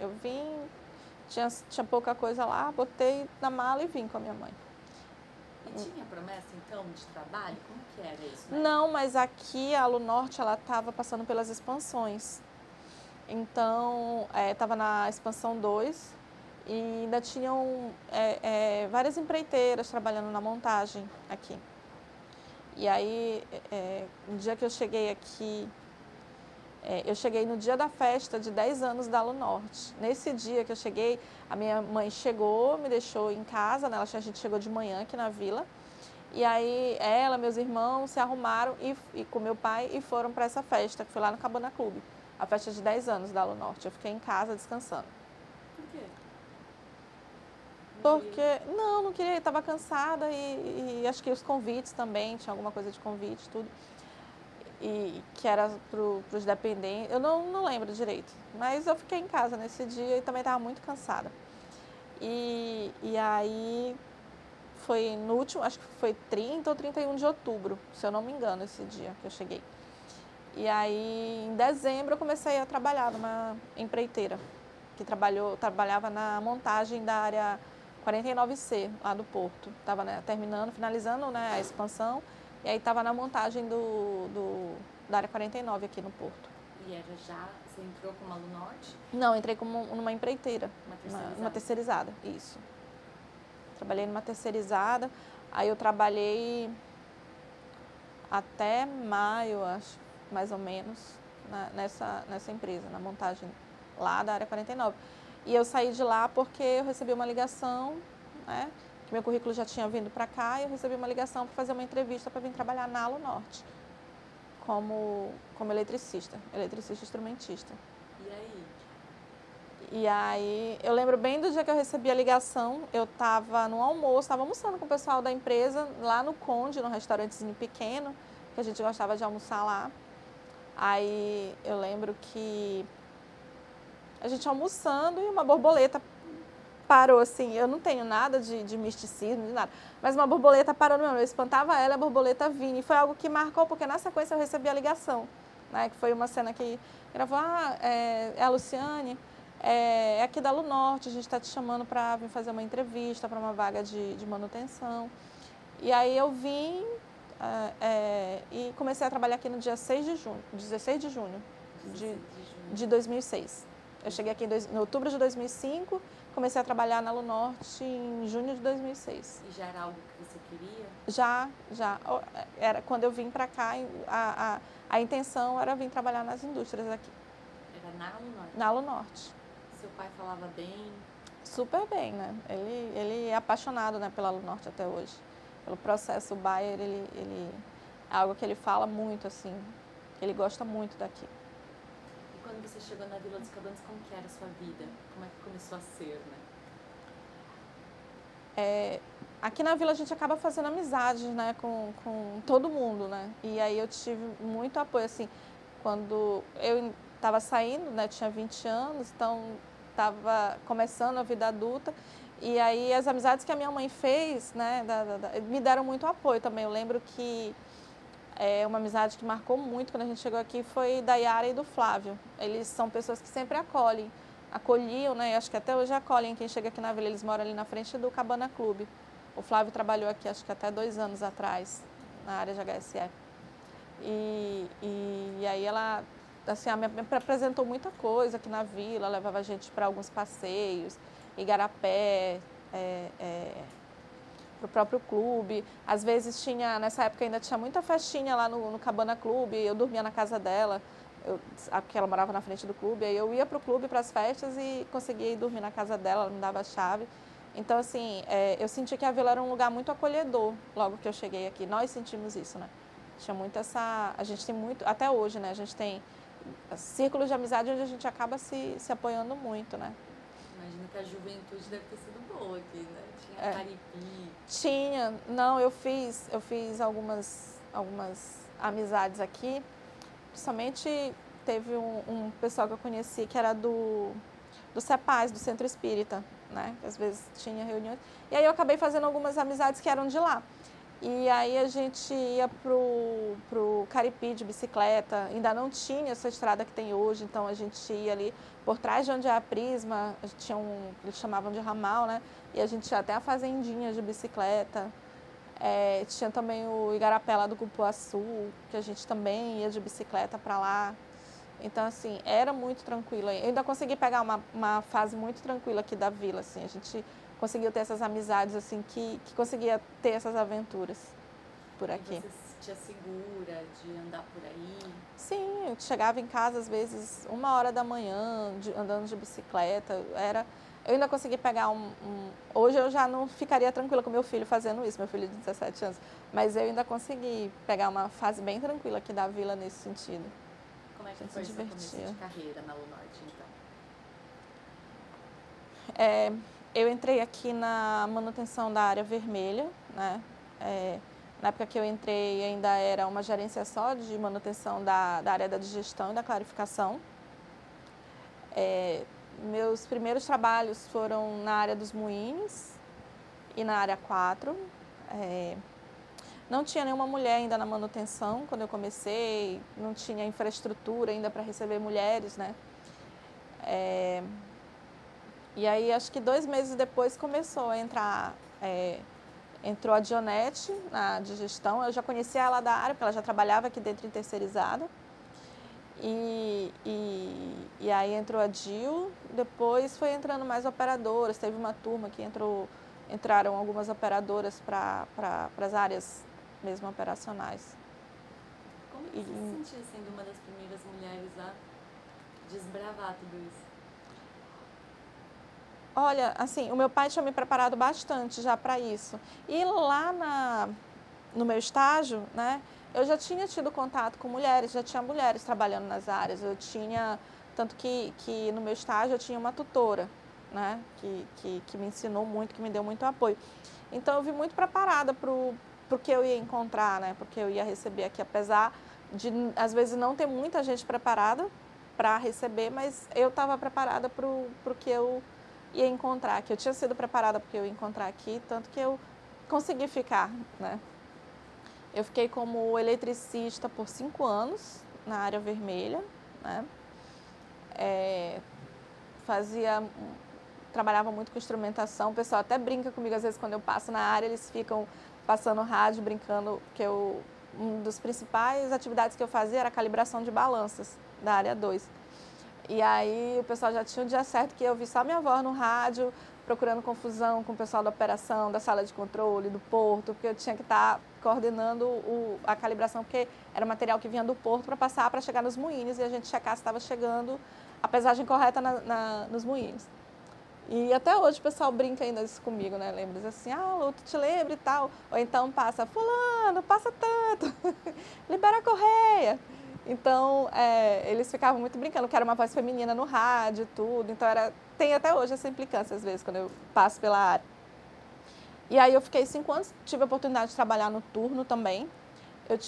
Eu vim, tinha pouca coisa lá, botei na mala e vim com a minha mãe.
E tinha promessa, então, de trabalho? Como que era isso, né?
Não, mas aqui a Alunorte, ela estava passando pelas expansões. Então, estava na expansão 2 e ainda tinham várias empreiteiras trabalhando na montagem aqui. E aí, no dia que eu cheguei aqui, eu cheguei no dia da festa de 10 anos da Alunorte. Nesse dia que eu cheguei, a minha mãe chegou, me deixou em casa, né? A gente chegou de manhã aqui na vila. E aí ela, meus irmãos se arrumaram e com meu pai e foram para essa festa, que foi lá no Cabana Clube. A festa de 10 anos da Alunorte. Eu fiquei em casa descansando.
Por quê?
Porque, não queria, estava cansada e acho que os convites também, tinha alguma coisa de convite, tudo. E que era para os dependentes, eu não lembro direito. Mas eu fiquei em casa nesse dia e também estava muito cansada. E aí foi no último, acho que foi 30 ou 31 de outubro, se eu não me engano, esse dia que eu cheguei. E aí, em dezembro, eu comecei a trabalhar numa empreiteira, que trabalhava na montagem da área 49C, lá do Porto. Estava, né, finalizando, né, a expansão, e aí estava na montagem da área 49 aqui no Porto.
E você entrou como Alunorte?
Não, entrei como numa empreiteira.
Uma terceirizada?
Uma terceirizada, isso. Trabalhei numa terceirizada, aí eu trabalhei até maio, acho, mais ou menos, nessa empresa, na montagem lá da área 49. E eu saí de lá porque eu recebi uma ligação, né, que meu currículo já tinha vindo para cá, e eu recebi uma ligação para fazer uma entrevista para vir trabalhar na Alunorte, como eletricista instrumentista.
E aí?
E aí, eu lembro bem do dia que eu recebi a ligação, eu estava no almoço, estava almoçando com o pessoal da empresa, lá no Conde, num restaurantezinho pequeno, que a gente gostava de almoçar lá. Aí, eu lembro que a gente almoçando e uma borboleta parou, assim, eu não tenho nada de misticismo, de nada, mas uma borboleta parou no meu olho, eu espantava ela, a borboleta vinha, e foi algo que marcou, porque na sequência eu recebi a ligação, né, que foi uma cena que gravou, é a Luciane, é aqui da Alunorte, a gente está te chamando para vir fazer uma entrevista para uma vaga de manutenção. E aí eu vim e comecei a trabalhar aqui no dia 16 de junho de 2006. Eu cheguei aqui em outubro de 2005, comecei a trabalhar na Alunorte em junho de 2006.
E já era algo que você queria?
Já. Era, quando eu vim para cá, a intenção era vir trabalhar nas indústrias aqui.
Era na Alunorte?
Na Alunorte.
Seu pai falava bem?
Super bem, né? Ele é apaixonado, né, pela Alunorte até hoje. Pelo processo Bayer, ele é algo que ele fala muito, assim. Ele gosta muito daqui.
E quando você chegou na Vila dos Cabanos, como que era a sua vida? Como é que começou a ser, né?
Aqui na Vila a gente acaba fazendo amizades, né, com todo mundo, né? E aí eu tive muito apoio, assim, quando eu estava saindo, né, tinha 20 anos, então estava começando a vida adulta, e aí as amizades que a minha mãe fez, né, me deram muito apoio também. Eu lembro que uma amizade que marcou muito quando a gente chegou aqui foi da Yara e do Flávio. Eles são pessoas que sempre acolhiam, né, e acho que até hoje acolhem quem chega aqui na Vila. Eles moram ali na frente do Cabana Clube. O Flávio trabalhou aqui, acho que até 2 anos atrás, na área de HSE. E aí ela, assim, me apresentou muita coisa aqui na Vila, levava a gente para alguns passeios, Igarapé, para o próprio clube. Às vezes nessa época ainda tinha muita festinha lá no Cabana Clube, eu dormia na casa dela, porque ela morava na frente do clube, aí eu ia para o clube, para as festas, e conseguia ir dormir na casa dela, ela me dava a chave. Então, assim, eu senti que a Vila era um lugar muito acolhedor logo que eu cheguei aqui. Nós sentimos isso, né? Tinha muito a gente tem muito, até hoje, né? A gente tem círculos de amizade onde a gente acaba se apoiando muito, né?
Imagino que a juventude deve ter sido boa aqui, né? Tinha Caripi.
Tinha. Não, eu fiz algumas amizades aqui. Principalmente teve um pessoal que eu conheci que era do CEPAS, do Centro Espírita, né? Às vezes tinha reuniões. E aí eu acabei fazendo algumas amizades que eram de lá. E aí a gente ia pro Caripi de bicicleta, ainda não tinha essa estrada que tem hoje, então a gente ia ali por trás de onde é a Prisma, a gente tinha eles chamavam de ramal, né? E a gente ia até a fazendinha de bicicleta. Tinha também o Igarapé lá do Cupuaçu, que a gente também ia de bicicleta para lá. Então, assim, era muito tranquilo. Eu ainda consegui pegar uma fase muito tranquila aqui da vila, assim. A gente conseguiu ter essas amizades, assim, que conseguia ter essas aventuras por aqui.
E você se sentia segura de andar por aí?
Sim, eu chegava em casa, às vezes, 1h da manhã, andando de bicicleta. Eu ainda consegui pegar Hoje eu já não ficaria tranquila com meu filho fazendo isso, meu filho de 17 anos. Mas eu ainda consegui pegar uma fase bem tranquila aqui da vila nesse sentido.
Como é que foi seu começo de carreira na Lunorte, então?
Eu entrei aqui na manutenção da área vermelha, né? Na época que eu entrei ainda era uma gerência só de manutenção da área da digestão e da clarificação. Meus primeiros trabalhos foram na área dos moinhos e na área 4. Não tinha nenhuma mulher ainda na manutenção quando eu comecei, não tinha infraestrutura ainda para receber mulheres, né? E aí, acho que 2 meses depois começou a entrar, entrou a Dionete na digestão. Eu já conhecia ela da área, porque ela já trabalhava aqui dentro em terceirizada. E aí entrou a Dil, depois foi entrando mais operadoras, teve uma turma que entraram algumas operadoras para as áreas mesmo operacionais.
Como você se sentiu sendo uma das primeiras mulheres a desbravar tudo isso?
Olha, assim, o meu pai tinha me preparado bastante já para isso. E lá no meu estágio, né, eu já tinha tido contato com mulheres, já tinha mulheres trabalhando nas áreas. Tanto que no meu estágio eu tinha uma tutora, né, que me ensinou muito, que me deu muito apoio. Então eu vim muito preparada para o que eu ia encontrar, né, porque eu ia receber aqui, apesar de às vezes não ter muita gente preparada para receber, mas eu estava preparada para o que eu ia encontrar, que eu tinha sido preparada porque eu ia encontrar aqui, tanto que eu consegui ficar, né. Eu fiquei como eletricista por 5 anos na área vermelha, né. Trabalhava muito com instrumentação, o pessoal até brinca comigo, às vezes quando eu passo na área, eles ficam passando rádio, brincando, que uma das principais atividades que eu fazia era a calibração de balanças da área 2. E aí o pessoal já tinha um dia certo que eu vi só minha voz no rádio, procurando confusão com o pessoal da operação, da sala de controle, do porto, porque eu tinha que estar coordenando a calibração, porque era material que vinha do porto para passar, para chegar nos moinhos, e a gente checar se estava chegando a pesagem correta nos moinhos. E até hoje o pessoal brinca ainda isso comigo, né? Lembra, diz assim, Lu, tu te lembra e tal. Ou então passa, fulano, passa tanto, libera a correia. Então, eles ficavam muito brincando, que era uma voz feminina no rádio e tudo. Então, tem até hoje essa implicância, às vezes, quando eu passo pela área. E aí eu fiquei 5 anos, tive a oportunidade de trabalhar no turno também. Eu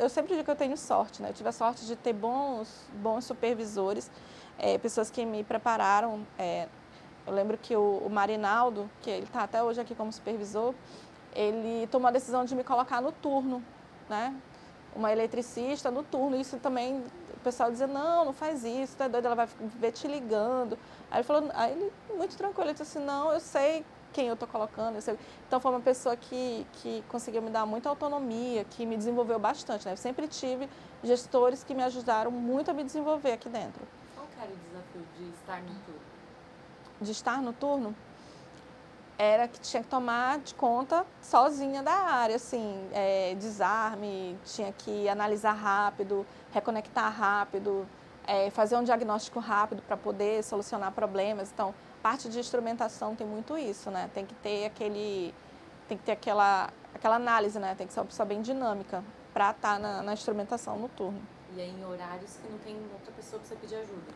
sempre digo que eu tenho sorte, né? Eu tive a sorte de ter bons supervisores, pessoas que me prepararam. Eu lembro que o Marinaldo, que ele está até hoje aqui como supervisor, ele tomou a decisão de me colocar no turno, né? Uma eletricista no turno. Isso também, o pessoal dizia, não faz isso, tá doido, ela vai ver te ligando. Aí ele muito tranquilo, ele disse assim, não, eu sei quem eu estou colocando, eu sei. Então foi uma pessoa que conseguiu me dar muita autonomia, que me desenvolveu bastante, né? Eu sempre tive gestores que me ajudaram muito a me desenvolver aqui dentro.
Qual que era o desafio de estar no turno?
De estar no turno? Era que tinha que tomar de conta sozinha da área, assim, desarme, tinha que analisar rápido, reconectar rápido, fazer um diagnóstico rápido para poder solucionar problemas. Então, parte de instrumentação tem muito isso, né? Tem que ter aquela análise, né? Tem que ser uma pessoa bem dinâmica para estar na instrumentação no turno.
E é em horários que não tem outra pessoa para você pedir ajuda?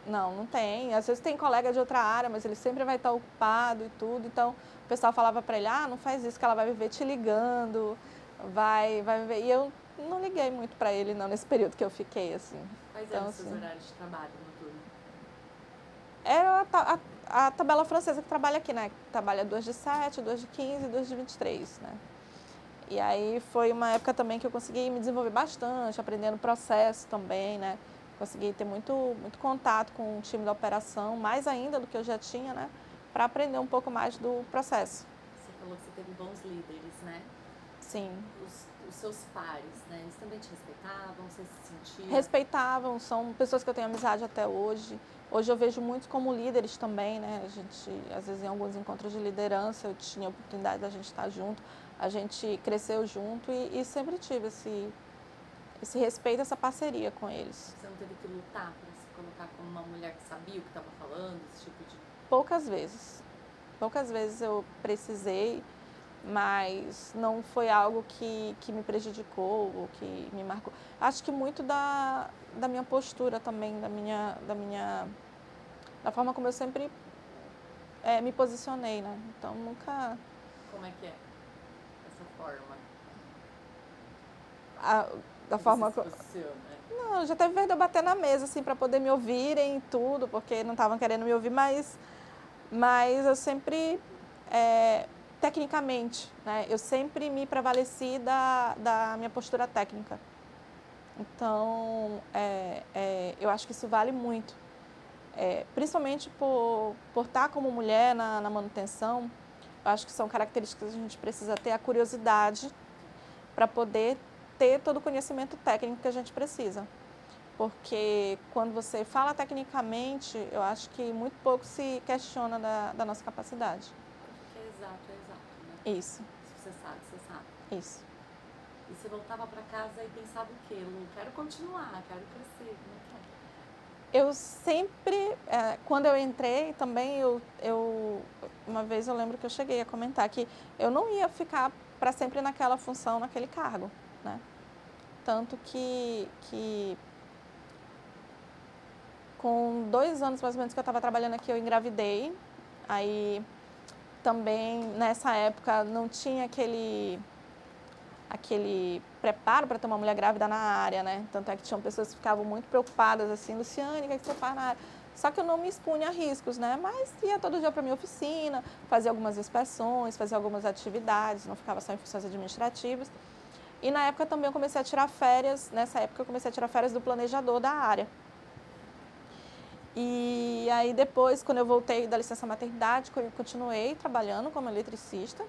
Não tem. Às vezes tem colega de outra área, mas ele sempre vai estar ocupado e tudo. Então, o pessoal falava para ele, não faz isso, que ela vai viver te ligando, vai viver. E eu não liguei muito para ele, não, nesse período que eu fiquei, assim.
Quais eram os seus horários de trabalho noturno?
Era a tabela francesa que trabalha aqui, né? Trabalha 2 de 7, 2 de 15 e 2 de 23, né? E aí foi uma época também que eu consegui me desenvolver bastante, aprendendo o processo também, né? Consegui ter muito contato com o time da operação, mais ainda do que eu já tinha, né? Para aprender um pouco mais do processo.
Você falou que você teve bons líderes, né?
Sim.
Os seus pares, né? Eles também te respeitavam, você se sentia?
Respeitavam, são pessoas que eu tenho amizade até hoje. Hoje eu vejo muitos como líderes também, né? A gente, às vezes, em alguns encontros de liderança, eu tinha a oportunidade da gente estar junto, a gente cresceu junto e sempre tive esse respeito, essa parceria com eles.
Você não teve que lutar para se colocar como uma mulher que sabia o que estava falando, esse tipo de...
Poucas vezes. Poucas vezes eu precisei, mas não foi algo que me prejudicou ou que me marcou. Acho que muito da minha postura também, da forma como eu sempre me posicionei, né? Então, nunca...
Como é que é essa forma?
Da forma
que... Você se posiciona?
Não, já teve vez de eu bater na mesa, assim, para poder me ouvirem e tudo, porque não estavam querendo me ouvir, mas eu sempre... tecnicamente, né? Eu sempre me prevaleci da minha postura técnica. Então, eu acho que isso vale muito. Principalmente por estar como mulher na manutenção, eu acho que são características que a gente precisa ter a curiosidade para poder ter todo o conhecimento técnico que a gente precisa. Porque quando você fala tecnicamente, eu acho que muito pouco se questiona da nossa capacidade.
Porque é exato, né?
Isso.
Se você sabe, você sabe.
Isso.
E você voltava para casa e pensava o quê? Lu, quero continuar, quero crescer, como é que é?
Eu sempre, quando eu entrei também, uma vez eu lembro que eu cheguei a comentar que eu não ia ficar para sempre naquela função, naquele cargo, né? Tanto que com 2 anos mais ou menos que eu estava trabalhando aqui, eu engravidei. Aí também nessa época não tinha aquele preparo para ter uma mulher grávida na área, né? Tanto é que tinham pessoas que ficavam muito preocupadas, assim, Luciane, o que é que você faz na área? Só que eu não me expunha a riscos, né? Mas ia todo dia para a minha oficina, fazia algumas inspeções, fazia algumas atividades, não ficava só em funções administrativas. E na época também eu comecei a tirar férias, nessa época eu comecei a tirar férias do planejador da área. E aí depois, quando eu voltei da licença maternidade, eu continuei trabalhando como eletricista.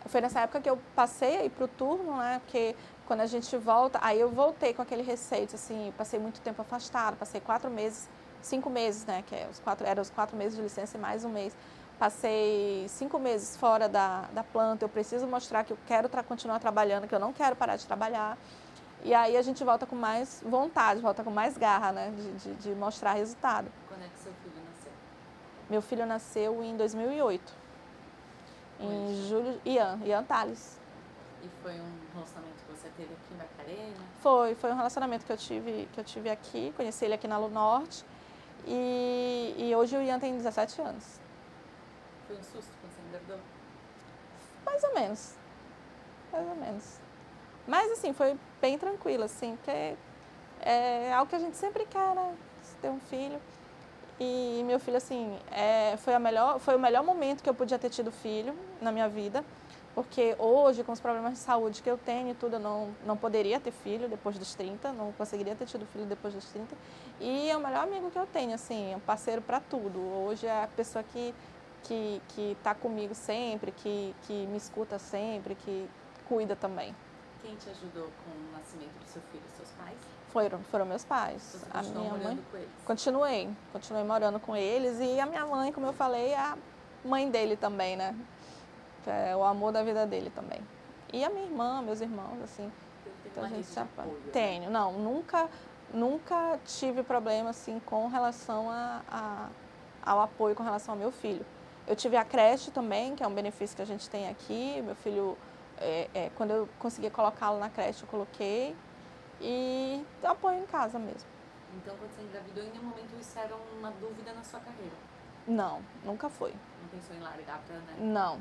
Foi nessa época que eu passei aí para o turno, né? Porque quando a gente volta, aí eu voltei com aquele receio, assim, passei muito tempo afastada, passei 5 meses, né? Que eram os 4 meses de licença e mais um mês. Passei 5 meses fora da planta, eu preciso mostrar que eu quero continuar trabalhando, que eu não quero parar de trabalhar. E aí a gente volta com mais vontade, volta com mais garra, né? De mostrar resultado.
Quando é que seu filho nasceu?
Meu filho nasceu em 2008. Em julho, Ian Tales.
E foi um relacionamento que você teve aqui em Barcarena?
Foi um relacionamento que eu tive aqui, conheci ele aqui na Lunorte. E hoje o Ian tem 17 anos.
Foi um susto quando você engravidou?
Mais ou menos. Mais ou menos. Mas assim, foi bem tranquilo, assim, porque é algo que a gente sempre quer, né? Ter um filho. E meu filho, assim, foi o melhor momento que eu podia ter tido filho na minha vida, porque hoje, com os problemas de saúde que eu tenho e tudo, eu não poderia ter filho depois dos 30, não conseguiria ter tido filho depois dos 30. E é o melhor amigo que eu tenho, assim, é um parceiro para tudo. Hoje é a pessoa que está comigo sempre, que me escuta sempre, que cuida também.
Quem te ajudou com o nascimento do seu filho, seus pais?
Foram meus pais.
Você continuou morando com eles?
Continuei morando com eles e a minha mãe, como eu falei, é a mãe dele também, né? É o amor da vida dele também. E a minha irmã, meus irmãos, assim.
Então a gente se apoia.
Tenho, não, nunca tive problema assim com relação ao apoio com relação ao meu filho. Eu tive a creche também, que é um benefício que a gente tem aqui. Meu filho, quando eu consegui colocá-lo na creche, eu coloquei. E apoio em casa mesmo.
Então, quando você engravidou, em nenhum momento isso era uma dúvida na sua carreira?
Não, nunca foi.
Não pensou em largar pra, né?
Não,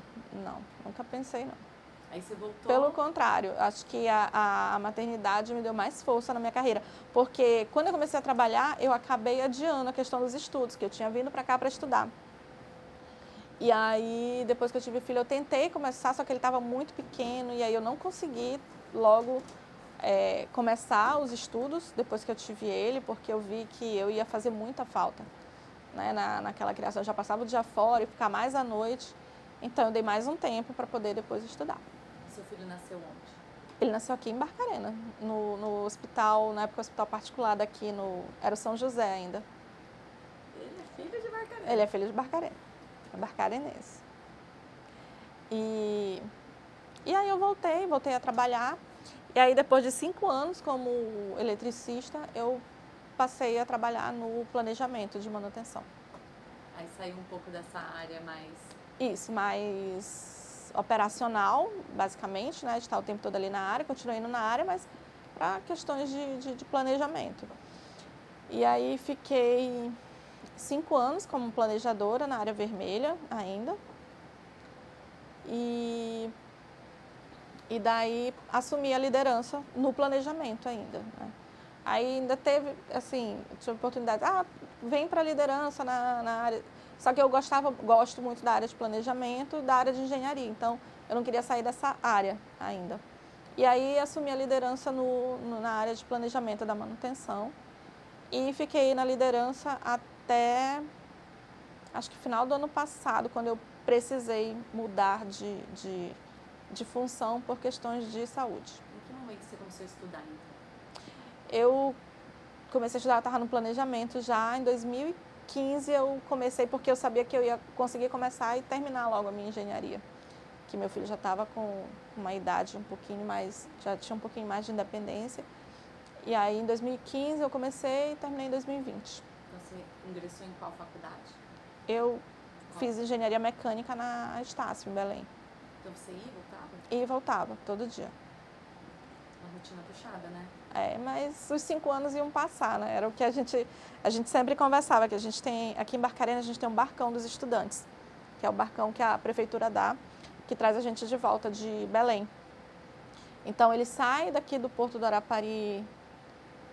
nunca pensei não.
Aí você voltou...
Pelo contrário, acho que a maternidade me deu mais força na minha carreira, porque quando eu comecei a trabalhar, eu acabei adiando a questão dos estudos, que eu tinha vindo para cá para estudar. E aí, depois que eu tive filho, eu tentei começar, só que ele estava muito pequeno, e aí eu não consegui logo começar os estudos depois que eu tive ele, porque eu vi que eu ia fazer muita falta, né, naquela criação. Eu já passava o dia fora e ficar mais à noite, então eu dei mais um tempo para poder depois estudar.
Seu filho nasceu onde?
Ele nasceu aqui em Barcarena, no hospital, na época o hospital particular daqui, era o São José ainda.
Ele é filho de Barcarena?
Ele é filho de Barcarena, é barcarenense. E aí eu voltei a trabalhar, e aí depois de 5 anos como eletricista, eu passei a trabalhar no planejamento de manutenção.
Aí saiu um pouco dessa área mais...
Isso, mais operacional, basicamente, né, de estar o tempo todo ali na área, continuei indo na área, mas para questões de planejamento. E aí fiquei 5 anos como planejadora na área vermelha ainda. E daí assumi a liderança no planejamento ainda, né? Aí ainda teve, assim, tive oportunidade, vem para a liderança na área. Só que eu gosto muito da área de planejamento e da área de engenharia, então eu não queria sair dessa área ainda. E aí assumi a liderança na área de planejamento da manutenção e fiquei na liderança até, acho que final do ano passado, quando eu precisei mudar de função por questões de saúde.
Em que momento você começou a estudar, então?
Eu comecei a estudar, eu estava no planejamento já em 2015, eu comecei porque eu sabia que eu ia conseguir começar e terminar logo a minha engenharia, que meu filho já estava com uma idade um pouquinho mais, já tinha um pouquinho mais de independência. E aí em 2015 eu comecei e terminei em 2020.
Então você ingressou em qual faculdade?
Eu fiz engenharia mecânica na Estácio, em Belém.
Então você ia e voltava?
E voltava, todo dia.
Uma rotina puxada, né?
Mas os 5 anos iam passar, né? Era o que a gente sempre conversava, que a gente tem, aqui em Barcarena a gente tem um barcão dos estudantes, que é o barcão que a prefeitura dá, que traz a gente de volta de Belém. Então ele sai daqui do Porto do Arapari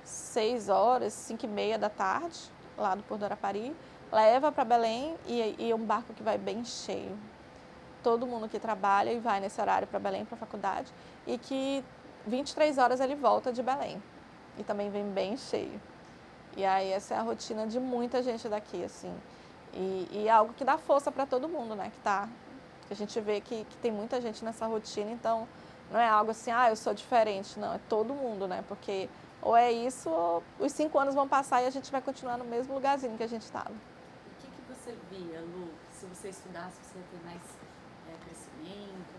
6 horas, 5h30 da tarde, lá do Porto do Arapari, leva para Belém e é um barco que vai bem cheio. Todo mundo que trabalha e vai nesse horário para Belém, para a faculdade, e que 23 horas ele volta de Belém e também vem bem cheio. E aí essa é a rotina de muita gente daqui, assim. E é algo que dá força para todo mundo, né? Que a gente vê que tem muita gente nessa rotina, então não é algo assim, eu sou diferente, não, é todo mundo, né? Porque ou é isso, ou os 5 anos vão passar e a gente vai continuar no mesmo lugarzinho que a gente estava.
O que você via, Lu? Se você estudasse, você ia ter mais crescimento?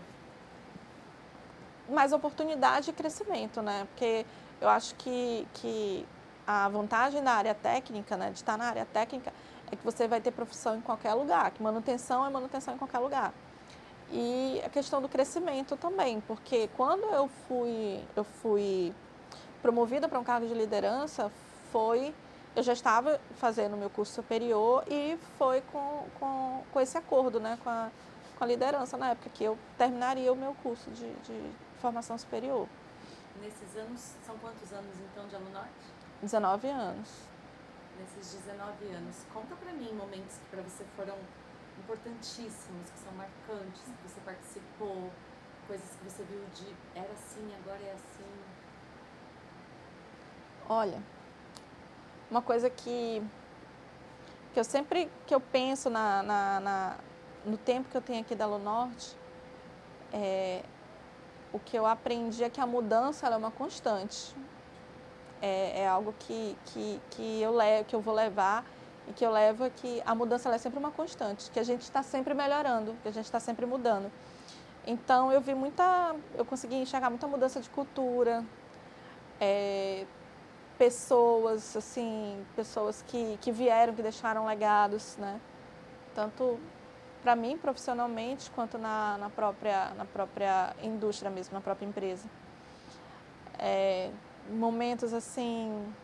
Mais oportunidade e crescimento, né? Porque eu acho que a vantagem da área técnica, né, de estar na área técnica, é que você vai ter profissão em qualquer lugar, que manutenção é manutenção em qualquer lugar. E a questão do crescimento também, porque quando eu fui promovida para um cargo de liderança, eu já estava fazendo o meu curso superior e foi com esse acordo, né, com a liderança na época, que eu terminaria o meu curso de formação superior.
Nesses anos, são quantos anos então de Alunorte?
19 anos.
Nesses 19 anos, conta pra mim momentos que para você foram importantíssimos, que são marcantes, que você participou, coisas que você viu de era assim, agora é assim.
Olha, uma coisa que eu sempre penso no tempo que eu tenho aqui da Alunorte, o que eu aprendi é que a mudança ela é uma constante. É algo que eu vou levar e que eu levo é que a mudança ela é sempre uma constante, que a gente está sempre melhorando, que a gente está sempre mudando. Então eu consegui enxergar muita mudança de cultura, pessoas que vieram, que deixaram legados, né? Tanto para mim profissionalmente quanto na própria indústria mesmo, na própria empresa. Momentos assim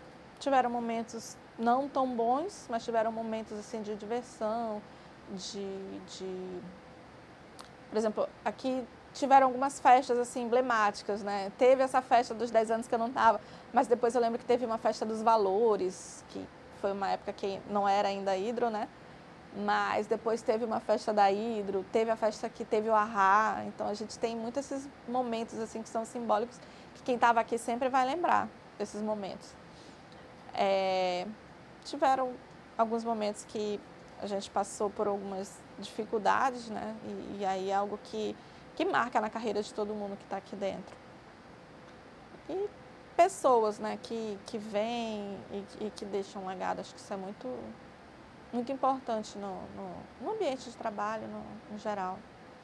tiveram momentos não tão bons, mas tiveram momentos assim de diversão, por exemplo, aqui tiveram algumas festas assim emblemáticas, né? Teve essa festa dos 10 anos que eu não estava, mas depois eu lembro que teve uma festa dos valores, que foi uma época que não era ainda Hidro, né? Mas depois teve uma festa da Hidro, teve a festa que teve o Ahá, então a gente tem muitos esses momentos assim que são simbólicos, que quem estava aqui sempre vai lembrar desses momentos. Tiveram alguns momentos que a gente passou por algumas dificuldades, né? E aí é algo que marca na carreira de todo mundo que está aqui dentro. E pessoas, né, que vêm e que deixam um legado, acho que isso é muito importante no ambiente de trabalho, no geral.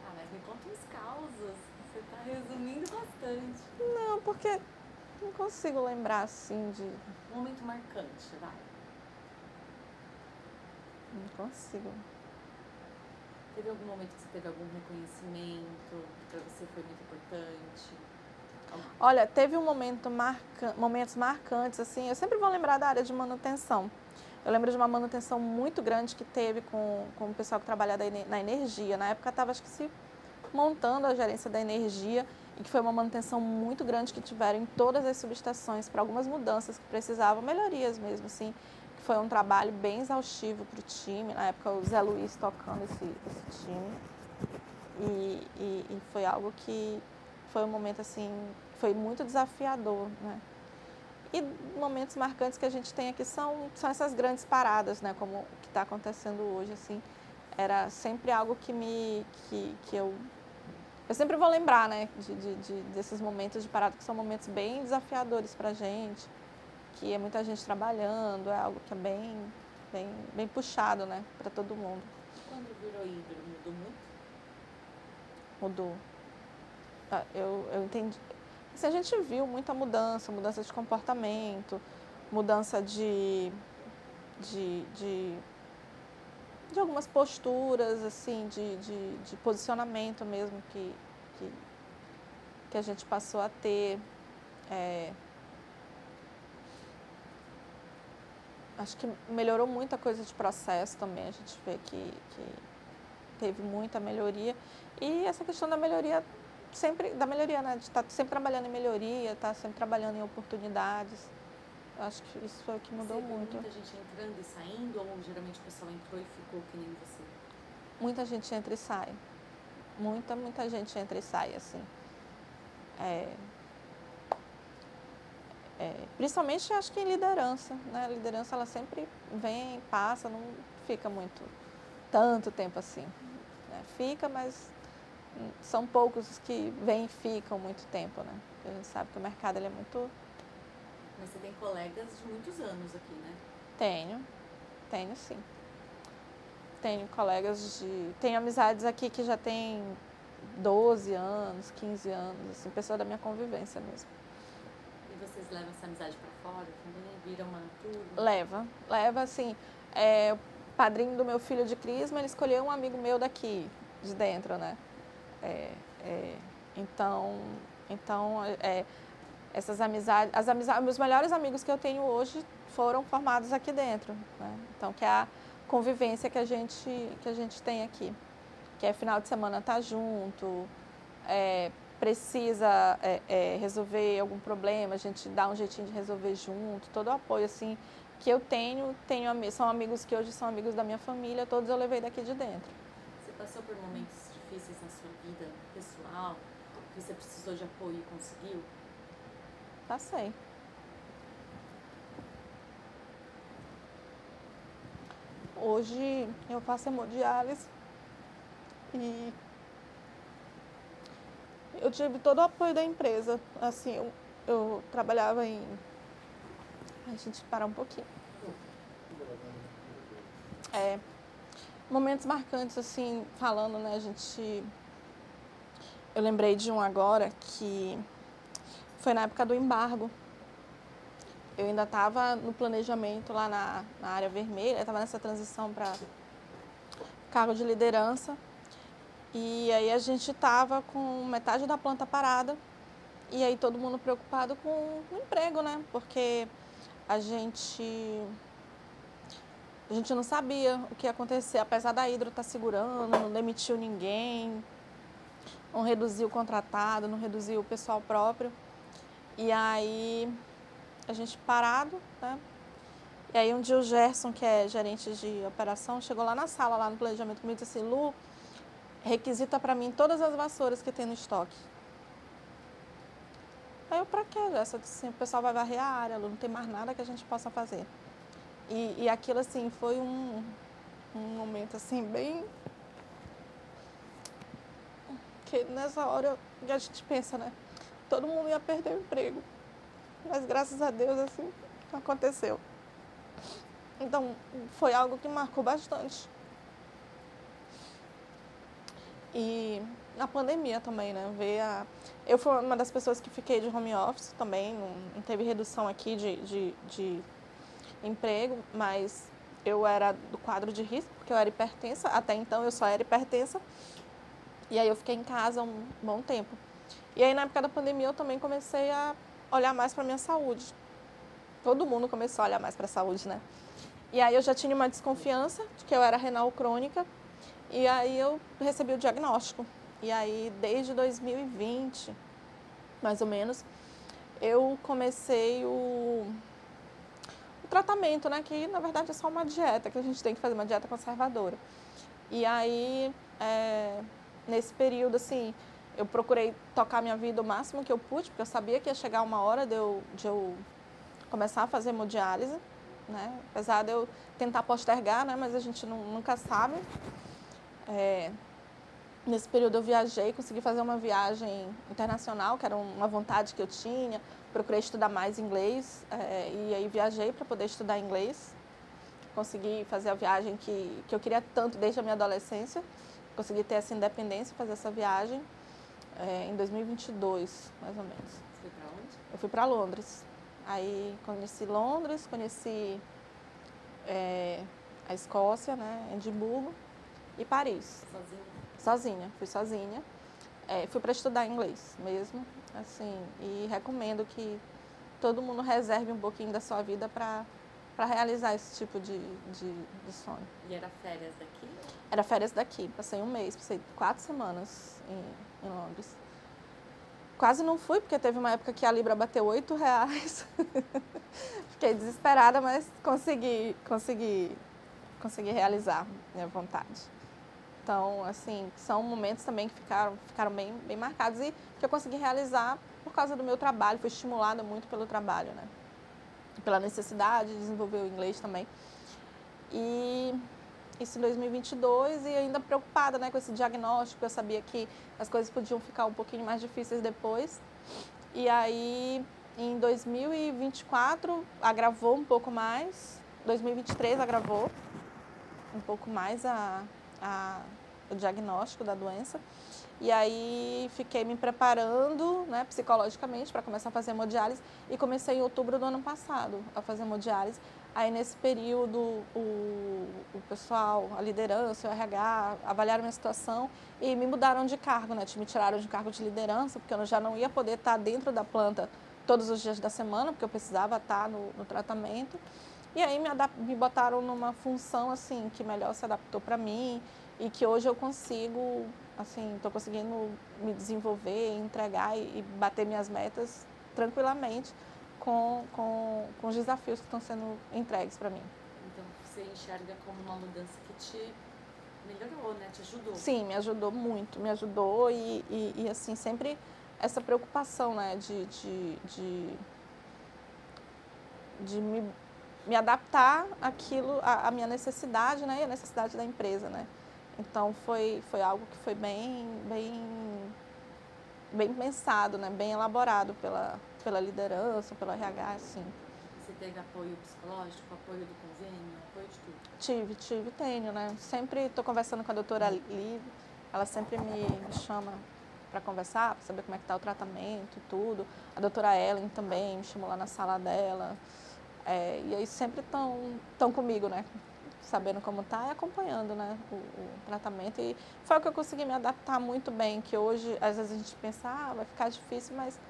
Ah, mas me conta uns causos, você está resumindo bastante.
Não, porque não consigo lembrar, assim, de...
Um momento marcante, vai.
Não consigo.
Teve algum momento que você teve algum reconhecimento, que para você foi muito importante?
Olha, teve momentos marcantes, assim, eu sempre vou lembrar da área de manutenção. Eu lembro de uma manutenção muito grande que teve com o pessoal que trabalha na energia. Na época estava, acho que, se montando a gerência da energia, e que foi uma manutenção muito grande que tiveram em todas as subestações, para algumas mudanças que precisavam, melhorias mesmo, assim, que foi um trabalho bem exaustivo para o time. Na época, o Zé Luiz tocando esse time. E foi algo que foi um momento, assim, foi muito desafiador, né? E momentos marcantes que a gente tem aqui são essas grandes paradas, né? Como o que está acontecendo hoje, assim. Era sempre algo que eu sempre vou lembrar, né? Desses momentos de parada, que são momentos bem desafiadores para a gente, que é muita gente trabalhando, é algo que é bem puxado, né? Para todo mundo.
Quando virou Hidro, mudou muito?
Mudou. Eu entendi. Assim, a gente viu muita mudança de comportamento, mudança de algumas posturas, assim, de posicionamento mesmo que a gente passou a ter. Acho que melhorou muita coisa de processo também, a gente vê que teve muita melhoria. E essa questão da melhoria, né, de estar sempre trabalhando em melhoria, estar sempre trabalhando em oportunidades. Eu acho que isso foi o que mudou muito.
Muita gente entrando e saindo, ou geralmente o pessoal entrou e ficou que nem você?
Muita gente entra e sai. Muita gente entra e sai, assim. Principalmente, acho que em liderança, né? A liderança, ela sempre vem, passa, não fica tanto tempo assim, né? Fica, mas são poucos os que vêm e ficam muito tempo, né? Porque a gente sabe que o mercado, ele é muito...
Mas você tem colegas de muitos anos aqui, né?
Tenho sim. Tenho amizades aqui que já tem 12 anos, 15 anos, assim, pessoa da minha convivência mesmo.
E vocês levam essa amizade para fora também? Viram uma turma?
Leva, assim, o padrinho do meu filho de crisma, ele escolheu um amigo meu daqui, de dentro, né? Então, essas amizades, os melhores amigos que eu tenho hoje foram formados aqui dentro, né? Então, que é a convivência que a gente tem aqui, que é final de semana estar junto, precisa resolver algum problema, a gente dá um jeitinho de resolver junto, todo o apoio, assim, que eu tenho são amigos que hoje são amigos da minha família, todos eu levei daqui de dentro.
Você passou por momentos difíceis na sua vida pessoal, que você precisou de apoio e conseguiu?
Passei. Hoje eu faço hemodiálise e eu tive todo o apoio da empresa. Assim, eu trabalhava em... A gente parar um pouquinho. Momentos marcantes, assim, falando, né, eu lembrei de um agora que foi na época do embargo. Eu ainda estava no planejamento lá na área vermelha, estava nessa transição para cargo de liderança. E aí a gente estava com metade da planta parada e aí todo mundo preocupado com o emprego, né? Porque a gente não sabia o que ia acontecer, apesar da Hidro estar segurando, não demitiu ninguém, não reduziu o contratado, não reduziu o pessoal próprio. E aí, a gente parado, né? E aí um dia o Gerson, que é gerente de operação, chegou lá na sala, lá no planejamento comigo e disse assim, Lu, requisita para mim todas as vassouras que tem no estoque. Aí eu, pra quê, Gerson? Eu disse assim, o pessoal vai varrer a área, Lu, não tem mais nada que a gente possa fazer. E aquilo, assim, foi um momento, assim, bem... que nessa hora a gente pensa, né? Todo mundo ia perder o emprego. Mas, graças a Deus, assim, aconteceu. Então, foi algo que marcou bastante. E na pandemia também, né? Eu fui uma das pessoas que fiquei de home office também, não teve redução aqui de emprego, mas eu era do quadro de risco, porque eu era hipertensa, até então eu só era hipertensa, e aí eu fiquei em casa um bom tempo. E aí na época da pandemia eu também comecei a olhar mais para a minha saúde. Todo mundo começou a olhar mais para a saúde, né? E aí eu já tinha uma desconfiança de que eu era renal crônica, e aí eu recebi o diagnóstico. E aí desde 2020, mais ou menos, eu comecei o tratamento, né? Que na verdade é só uma dieta, que a gente tem que fazer uma dieta conservadora. E aí, nesse período, assim, eu procurei tocar minha vida o máximo que eu pude, porque eu sabia que ia chegar uma hora de eu começar a fazer hemodiálise, né? Apesar de eu tentar postergar, né? Mas a gente nunca sabe. Nesse período eu viajei, consegui fazer uma viagem internacional, que era uma vontade que eu tinha. Procurei estudar mais inglês, e aí viajei para poder estudar inglês. Consegui fazer a viagem que eu queria tanto desde a minha adolescência. Consegui ter essa independência, fazer essa viagem em 2022, mais ou menos.
Você foi para onde?
Eu fui para Londres. Aí conheci Londres, conheci a Escócia, né, Edimburgo e Paris.
Sozinha?
Sozinha, fui sozinha. Fui para estudar inglês mesmo, assim, e recomendo que todo mundo reserve um pouquinho da sua vida para realizar esse tipo de sonho.
E era férias daqui?
Era férias daqui, passei um mês, passei 4 semanas em Londres. Quase não fui, porque teve uma época que a Libra bateu R$8. Fiquei desesperada, mas consegui realizar minha vontade. Então, assim, são momentos também que ficaram bem marcados e que eu consegui realizar por causa do meu trabalho, fui estimulada muito pelo trabalho, né? Pela necessidade de desenvolver o inglês também. E isso em 2022 e ainda preocupada, né, com esse diagnóstico, eu sabia que as coisas podiam ficar um pouquinho mais difíceis depois. E aí, em 2024, agravou um pouco mais, 2023 agravou um pouco mais o diagnóstico da doença. E aí fiquei me preparando, né, psicologicamente para começar a fazer hemodiálise e comecei em outubro do ano passado a fazer hemodiálise. Aí nesse período o pessoal, a liderança, o RH avaliaram minha situação e me mudaram de cargo, né, me tiraram de cargo de liderança porque eu já não ia poder estar dentro da planta todos os dias da semana porque eu precisava estar no tratamento. E aí me botaram numa função assim que melhor se adaptou para mim e que hoje eu consigo, assim, estou conseguindo me desenvolver, entregar e bater minhas metas tranquilamente com os desafios que estão sendo entregues para mim.
Então, você enxerga como uma mudança que te melhorou, né? Te ajudou? Sim,
me ajudou muito, me ajudou e assim, sempre essa preocupação, né, de me adaptar àquilo, à minha necessidade, né, e à necessidade da empresa, né. Então, foi algo que foi bem pensado, né, bem elaborado pela liderança, pelo RH, assim.
Você teve apoio psicológico, apoio do convênio, apoio de tudo?
Tenho, né. Sempre estou conversando com a doutora Liv, ela sempre me chama para conversar, para saber como é que está o tratamento e tudo. A doutora Ellen também me chamou lá na sala dela. E aí sempre estão comigo, né? Sabendo como está e acompanhando, né, o tratamento. E foi o que eu consegui me adaptar muito bem, que hoje, às vezes a gente pensa, vai ficar difícil, mas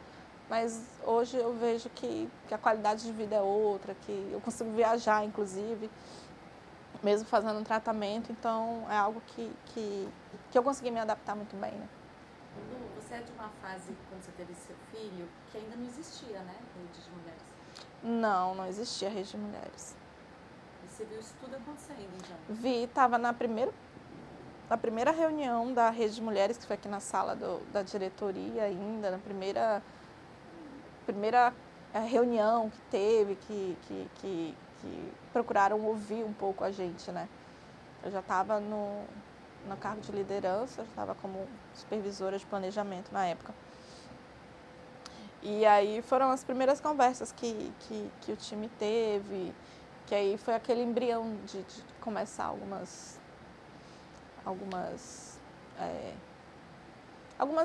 mas hoje eu vejo que a qualidade de vida é outra, que eu consigo viajar, inclusive, mesmo fazendo um tratamento, então é algo que eu consegui me adaptar muito bem, né?
Lu, você é de uma fase, quando você teve seu filho, que ainda não existia, né, rede de mulheres.
Não existia rede de mulheres.
E você viu isso tudo acontecendo, então?
Vi, estava na primeira reunião da Rede de Mulheres, que foi aqui na sala da diretoria ainda, na primeira reunião que teve, que procuraram ouvir um pouco a gente, né? Eu já estava no cargo de liderança, eu estava como supervisora de planejamento na época. E aí foram as primeiras conversas que o time teve, que aí foi aquele embrião de começar algumas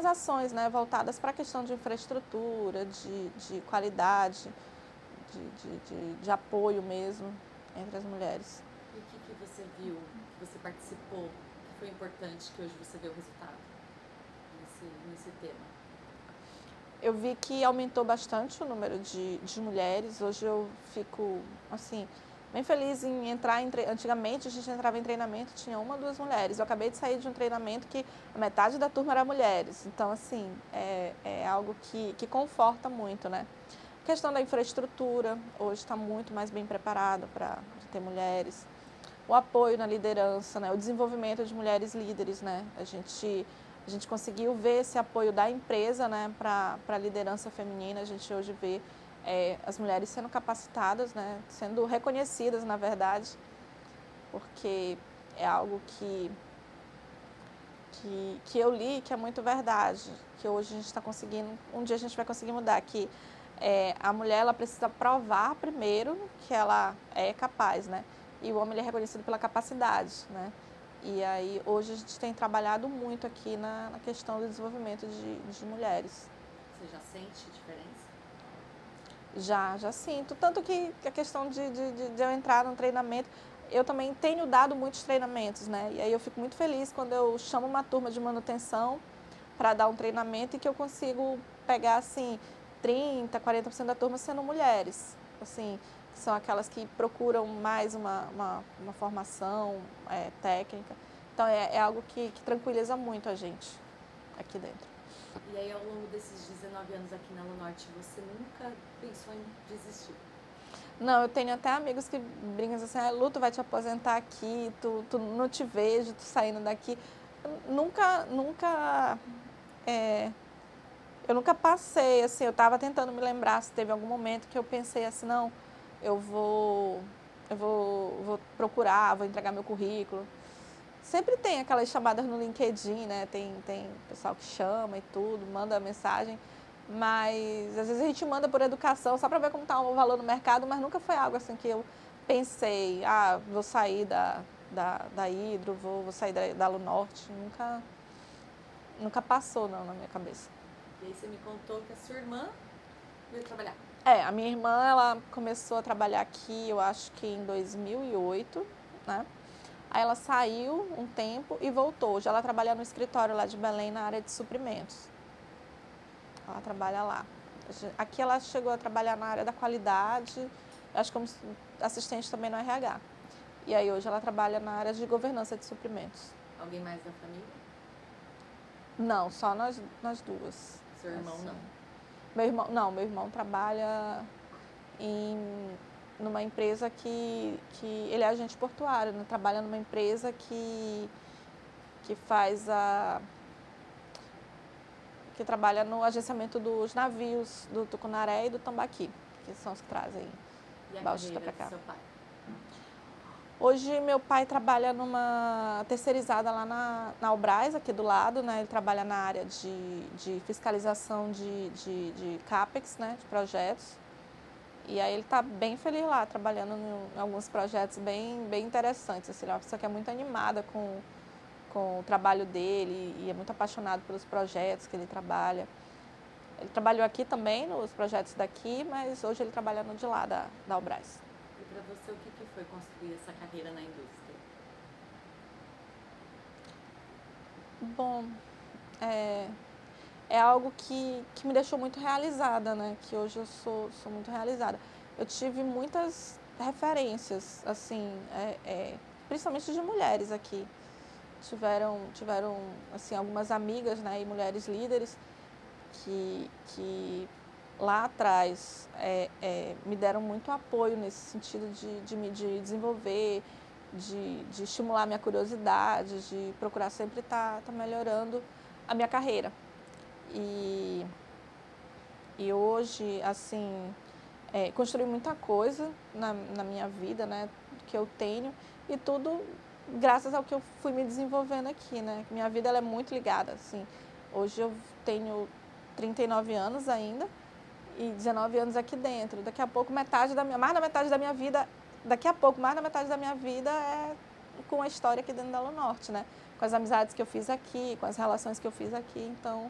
ações, né, voltadas para a questão de infraestrutura, de qualidade, de apoio mesmo entre as mulheres.
E o que você viu, que você participou, que foi importante, que hoje você vê o resultado nesse tema?
Eu vi que aumentou bastante o número de mulheres. Hoje eu fico, assim, bem feliz em entrar Antigamente a gente entrava em treinamento, tinha 1 ou 2 mulheres. Eu acabei de sair de um treinamento que a metade da turma era mulheres. Então, assim, é algo que conforta muito, né? A questão da infraestrutura, hoje está muito mais bem preparada para ter mulheres. O apoio na liderança, né? O desenvolvimento de mulheres líderes, né? A gente conseguiu ver esse apoio da empresa, né, para a liderança feminina. A gente hoje vê as mulheres sendo capacitadas, né, sendo reconhecidas, na verdade, porque é algo que eu li que é muito verdade, que hoje a gente está conseguindo, um dia a gente vai conseguir mudar, que a mulher ela precisa provar primeiro que ela é capaz, né, e o homem ele é reconhecido pela capacidade, né. E aí, hoje a gente tem trabalhado muito aqui na questão do desenvolvimento de mulheres.
Você já sente diferença?
Já sinto. Tanto que a questão de eu entrar num treinamento, eu também tenho dado muitos treinamentos, né? E aí eu fico muito feliz quando eu chamo uma turma de manutenção para dar um treinamento e que eu consigo pegar, assim, 30%, 40% da turma sendo mulheres. Assim, são aquelas que procuram mais uma formação técnica. Então, é algo que tranquiliza muito a gente aqui dentro.
E aí, ao longo desses 19 anos aqui na Lunorte, você nunca pensou em desistir?
Não, eu tenho até amigos que brincam assim, Lu, tu vai te aposentar aqui, tu não te vejo, tu saindo daqui. Eu nunca passei, assim, eu estava tentando me lembrar se teve algum momento que eu pensei assim, não, eu vou procurar, vou entregar meu currículo. Sempre tem aquelas chamadas no LinkedIn, né? Tem pessoal que chama e tudo, manda mensagem, mas às vezes a gente manda por educação, só para ver como está o valor no mercado, mas nunca foi algo assim que eu pensei, vou sair da Hidro, vou sair da Lunorte, nunca passou não na minha cabeça.
E aí você me contou que a sua irmã veio trabalhar.
A minha irmã, ela começou a trabalhar aqui, eu acho que em 2008, né? Aí ela saiu um tempo e voltou. Hoje ela trabalha no escritório lá de Belém, na área de suprimentos. Ela trabalha lá. Aqui ela chegou a trabalhar na área da qualidade, acho que como assistente também no RH. E aí hoje ela trabalha na área de governança de suprimentos.
Alguém mais da família?
Não, só nós duas.
Seu irmão não?
Meu irmão trabalha numa empresa que ele é agente portuário, né? Trabalha numa empresa que trabalha no agenciamento dos navios do Tucunaré e do Tambaqui, que são os que trazem bauxita para cá.
Seu pai?
Hoje meu pai trabalha numa terceirizada lá na Albras, aqui do lado, né? Ele trabalha na área de fiscalização de CAPEX, né? De projetos. E aí ele está bem feliz lá, trabalhando em alguns projetos bem interessantes. Assim, ele é uma pessoa que é muito animada com o trabalho dele e é muito apaixonado pelos projetos que ele trabalha. Ele trabalhou aqui também, nos projetos daqui, mas hoje ele trabalha no de lá, da Albras.
E para você, o que foi construir essa carreira na indústria?
Bom, é algo que me deixou muito realizada, né? Que hoje eu sou muito realizada. Eu tive muitas referências, assim, principalmente de mulheres aqui. Tiveram assim, algumas amigas, né, e mulheres líderes que lá atrás me deram muito apoio nesse sentido de me desenvolver, de estimular minha curiosidade, de procurar sempre estar melhorando a minha carreira. E hoje, assim, construí muita coisa na minha vida, né, que eu tenho, e tudo graças ao que eu fui me desenvolvendo aqui, né. Minha vida ela é muito ligada, assim. Hoje eu tenho 39 anos ainda e 19 anos aqui dentro. Daqui a pouco mais da metade da minha vida, é com a história aqui dentro da Alu Norte, né? Com as amizades que eu fiz aqui, com as relações que eu fiz aqui. Então,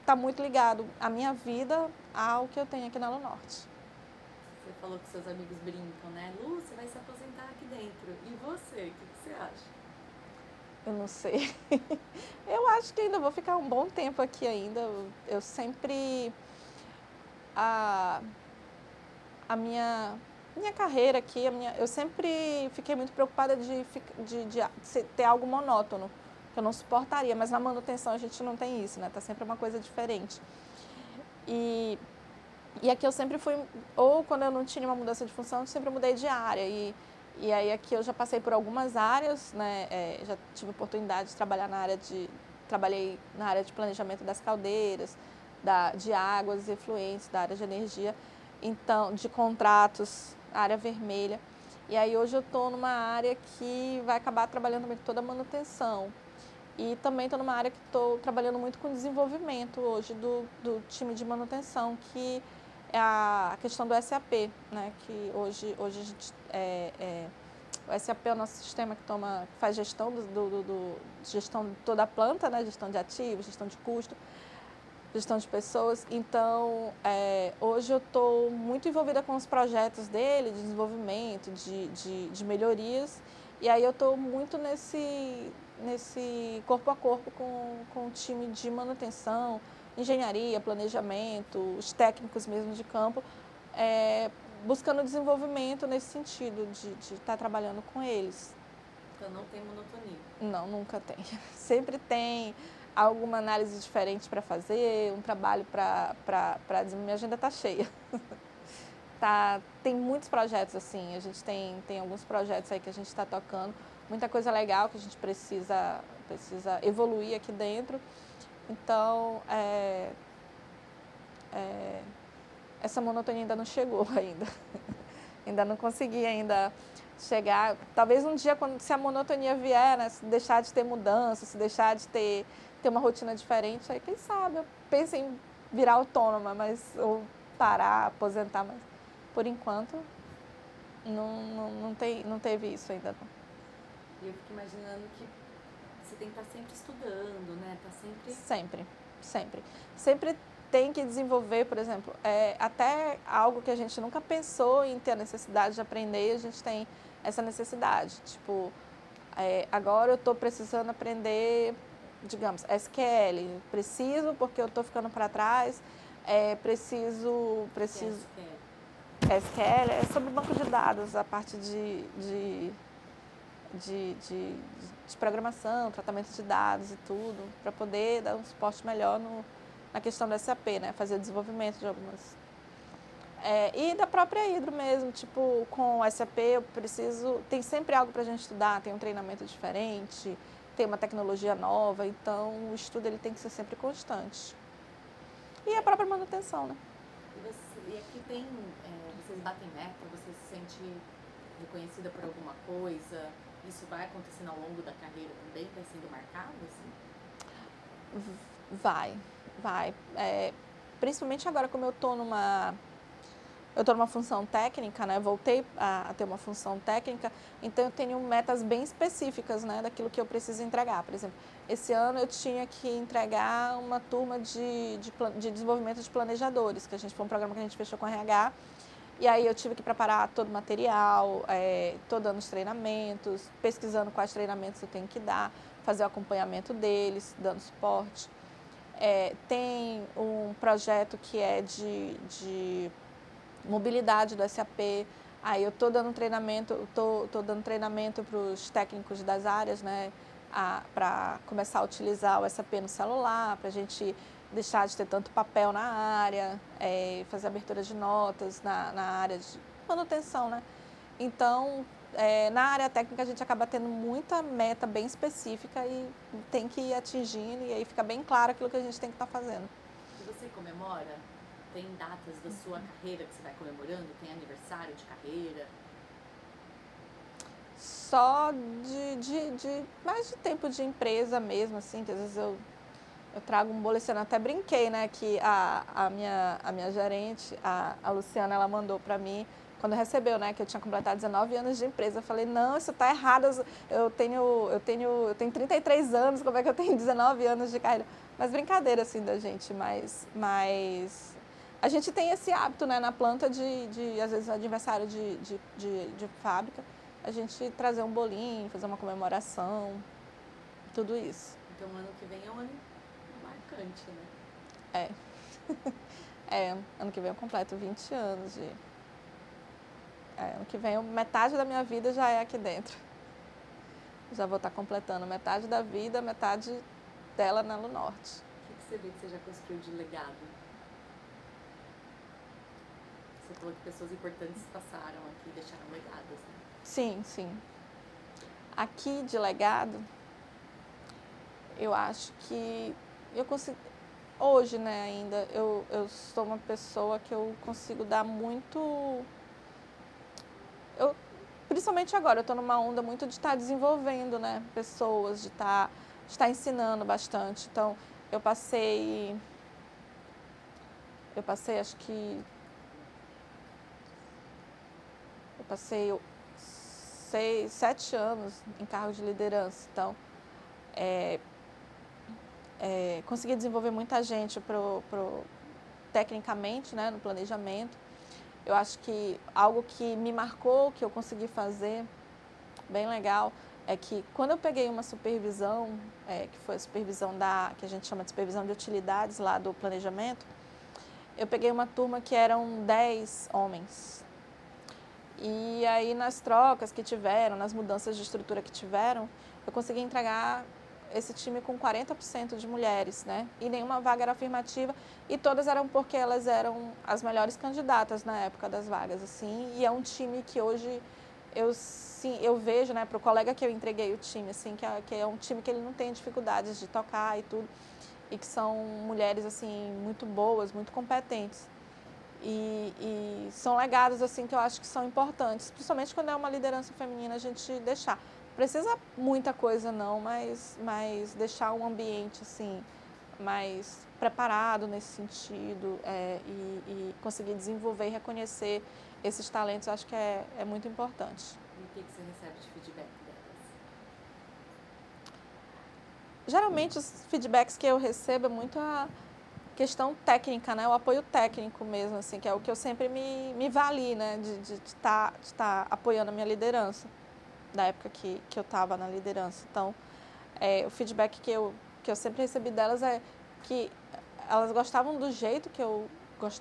tá muito ligado a minha vida ao que eu tenho aqui na Alu Norte.
Você falou que seus amigos brincam, né? Lu, você vai se aposentar aqui dentro. E você, o que você acha?
Eu não sei. Eu acho que ainda vou ficar um bom tempo aqui ainda. Eu sempre... A minha carreira aqui, eu sempre fiquei muito preocupada de ter algo monótono, que eu não suportaria, mas na manutenção a gente não tem isso, né? Tá sempre uma coisa diferente. E aqui eu sempre fui, ou quando eu não tinha uma mudança de função, eu sempre mudei de área. E aí aqui eu já passei por algumas áreas, né? Já tive oportunidade de trabalhar trabalhei na área de planejamento das caldeiras, de águas e efluentes, da área de energia, então, de contratos, área vermelha. E aí hoje eu estou numa área que vai acabar trabalhando também com toda a manutenção. E também estou numa área que estou trabalhando muito com desenvolvimento hoje do time de manutenção, que é a questão do SAP, né? Que hoje a gente o SAP é o nosso sistema que faz gestão gestão de toda a planta, né? Gestão de ativos, gestão de custo, gestão de pessoas. Então, hoje eu estou muito envolvida com os projetos dele, de desenvolvimento, de melhorias. E aí eu estou muito nesse corpo a corpo com o time de manutenção, engenharia, planejamento, os técnicos mesmo de campo, buscando desenvolvimento nesse sentido, de estar trabalhando com eles.
Então não tem monotonia?
Não, nunca tem. Sempre tem alguma análise diferente para fazer, um trabalho para dizer, minha agenda está cheia. Tem muitos projetos assim, a gente tem alguns projetos aí que a gente está tocando, muita coisa legal que a gente precisa evoluir aqui dentro. Então, essa monotonia ainda não chegou ainda. Ainda não consegui chegar. Talvez um dia, se a monotonia vier, né, se deixar de ter mudança, se deixar de ter uma rotina diferente, aí quem sabe eu penso em virar autônoma, ou parar, aposentar, mas por enquanto não teve isso ainda não.
E eu fico imaginando que você tem que estar sempre estudando, né?
Sempre tem que desenvolver, por exemplo, até algo que a gente nunca pensou em ter a necessidade de aprender, a gente tem essa necessidade. Tipo, agora eu estou precisando aprender, digamos, SQL. Preciso porque eu estou ficando para trás. Preciso. SQL é sobre banco de dados, a parte de programação, tratamento de dados e tudo, para poder dar um suporte melhor na questão do SAP, né? Fazer desenvolvimento de algumas... e da própria Hidro mesmo, tipo, com o SAP tem sempre algo para a gente estudar, tem um treinamento diferente, tem uma tecnologia nova, então o estudo ele tem que ser sempre constante. E a própria manutenção, né?
E aqui vocês batem meta, você se sente reconhecida por alguma coisa? Isso vai acontecendo ao longo da carreira também? Vai sendo marcado, assim? Vai.
Principalmente agora, como eu estou numa função técnica, né? Voltei a ter uma função técnica, então eu tenho metas bem específicas, né? Daquilo que eu preciso entregar. Por exemplo, esse ano eu tinha que entregar uma turma de desenvolvimento de planejadores, que foi um programa que a gente fechou com a RH. E aí eu tive que preparar todo o material, estou dando os treinamentos, pesquisando quais treinamentos eu tenho que dar, fazer o acompanhamento deles, dando suporte. Tem um projeto que é de mobilidade do SAP. Aí eu estou dando treinamento, dando treinamento para os técnicos das áreas, né, para começar a utilizar o SAP no celular, para a gente deixar de ter tanto papel na área, fazer abertura de notas na área de manutenção, né? Então, na área técnica a gente acaba tendo muita meta bem específica e tem que ir atingindo, e aí fica bem claro aquilo que a gente tem que estar fazendo.
E você comemora? Tem datas da sua carreira que você vai comemorando? Tem aniversário de carreira?
Só mais de tempo de empresa mesmo, assim, que às vezes eu trago um bolo esse ano. Até brinquei, né, que a minha gerente, a Luciana, ela mandou para mim, quando recebeu, né, que eu tinha completado 19 anos de empresa. Eu falei, não, isso está errado, eu tenho 33 anos, como é que eu tenho 19 anos de carreira? Mas brincadeira, assim, da gente, mas a gente tem esse hábito, né, na planta às vezes, aniversário de fábrica, a gente trazer um bolinho, fazer uma comemoração, tudo isso.
Então, ano que vem é um ano marcante, né?
Ano que vem eu completo 20 anos de... ano que vem metade da minha vida já é aqui dentro. Já vou estar completando metade da vida, metade dela na no Norte.
O que você vê que você já construiu de legado? Você falou que pessoas importantes passaram aqui e deixaram legados, né?
Sim, sim. Aqui de legado, eu acho que eu consigo... Hoje, né, ainda, eu sou uma pessoa que eu consigo dar muito... Principalmente agora, eu estou numa onda muito de estar desenvolvendo, né, pessoas, de estar ensinando bastante. Então, eu passei acho que... Eu passei 6, 7 anos em cargo de liderança. Então, consegui desenvolver muita gente tecnicamente, né, no planejamento. Eu acho que algo que me marcou, que eu consegui fazer, bem legal, é que quando eu peguei uma supervisão, que foi a supervisão que a gente chama de supervisão de utilidades lá do planejamento, eu peguei uma turma que eram 10 homens. E aí nas trocas que tiveram, nas mudanças de estrutura que tiveram, eu consegui entregar esse time com 40% de mulheres, né? E nenhuma vaga era afirmativa, e todas eram porque elas eram as melhores candidatas na época das vagas, assim. E é um time que hoje eu vejo, né, para o colega que eu entreguei o time, assim, que é um time que ele não tem dificuldades de tocar e tudo, e que são mulheres, assim, muito boas, muito competentes. E são legados, assim, que eu acho que são importantes, principalmente quando é uma liderança feminina, a gente deixar. Precisa muita coisa não, mas deixar um ambiente assim, mais preparado nesse sentido, e conseguir desenvolver e reconhecer esses talentos, acho que é muito importante.
E o que você recebe de feedback delas?
Geralmente os feedbacks que eu recebo é muito a questão técnica, né? O apoio técnico mesmo, assim, que é o que eu sempre me vali, né? De estar apoiando a minha liderança, da época que eu estava na liderança. Então, o feedback que eu sempre recebi delas é que elas gostavam do jeito que eu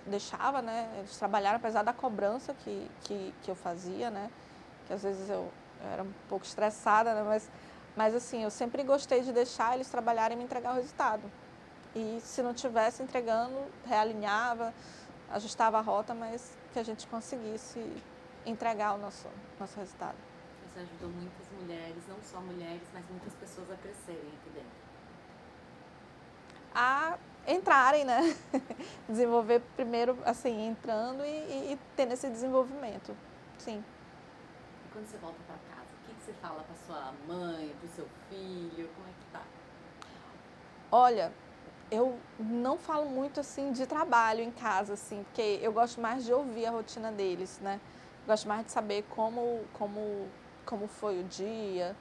deixava, né? Eles trabalharam, apesar da cobrança que eu fazia, né? Que às vezes eu era um pouco estressada, né? Mas assim, eu sempre gostei de deixar eles trabalharem e me entregar o resultado. E se não estivesse entregando, realinhava, ajustava a rota, mas que a gente conseguisse entregar o nosso resultado.
Você ajudou muitas mulheres, não só mulheres, mas muitas pessoas a crescerem aqui dentro.
A entrarem, né? Desenvolver primeiro, assim, entrando e tendo esse desenvolvimento, sim.
E quando você volta para casa, o que você fala para sua mãe, para o seu filho, como é que tá?
Olha, eu não falo muito, assim, de trabalho em casa, assim, porque eu gosto mais de ouvir a rotina deles, né? Gosto mais de saber como foi o dia,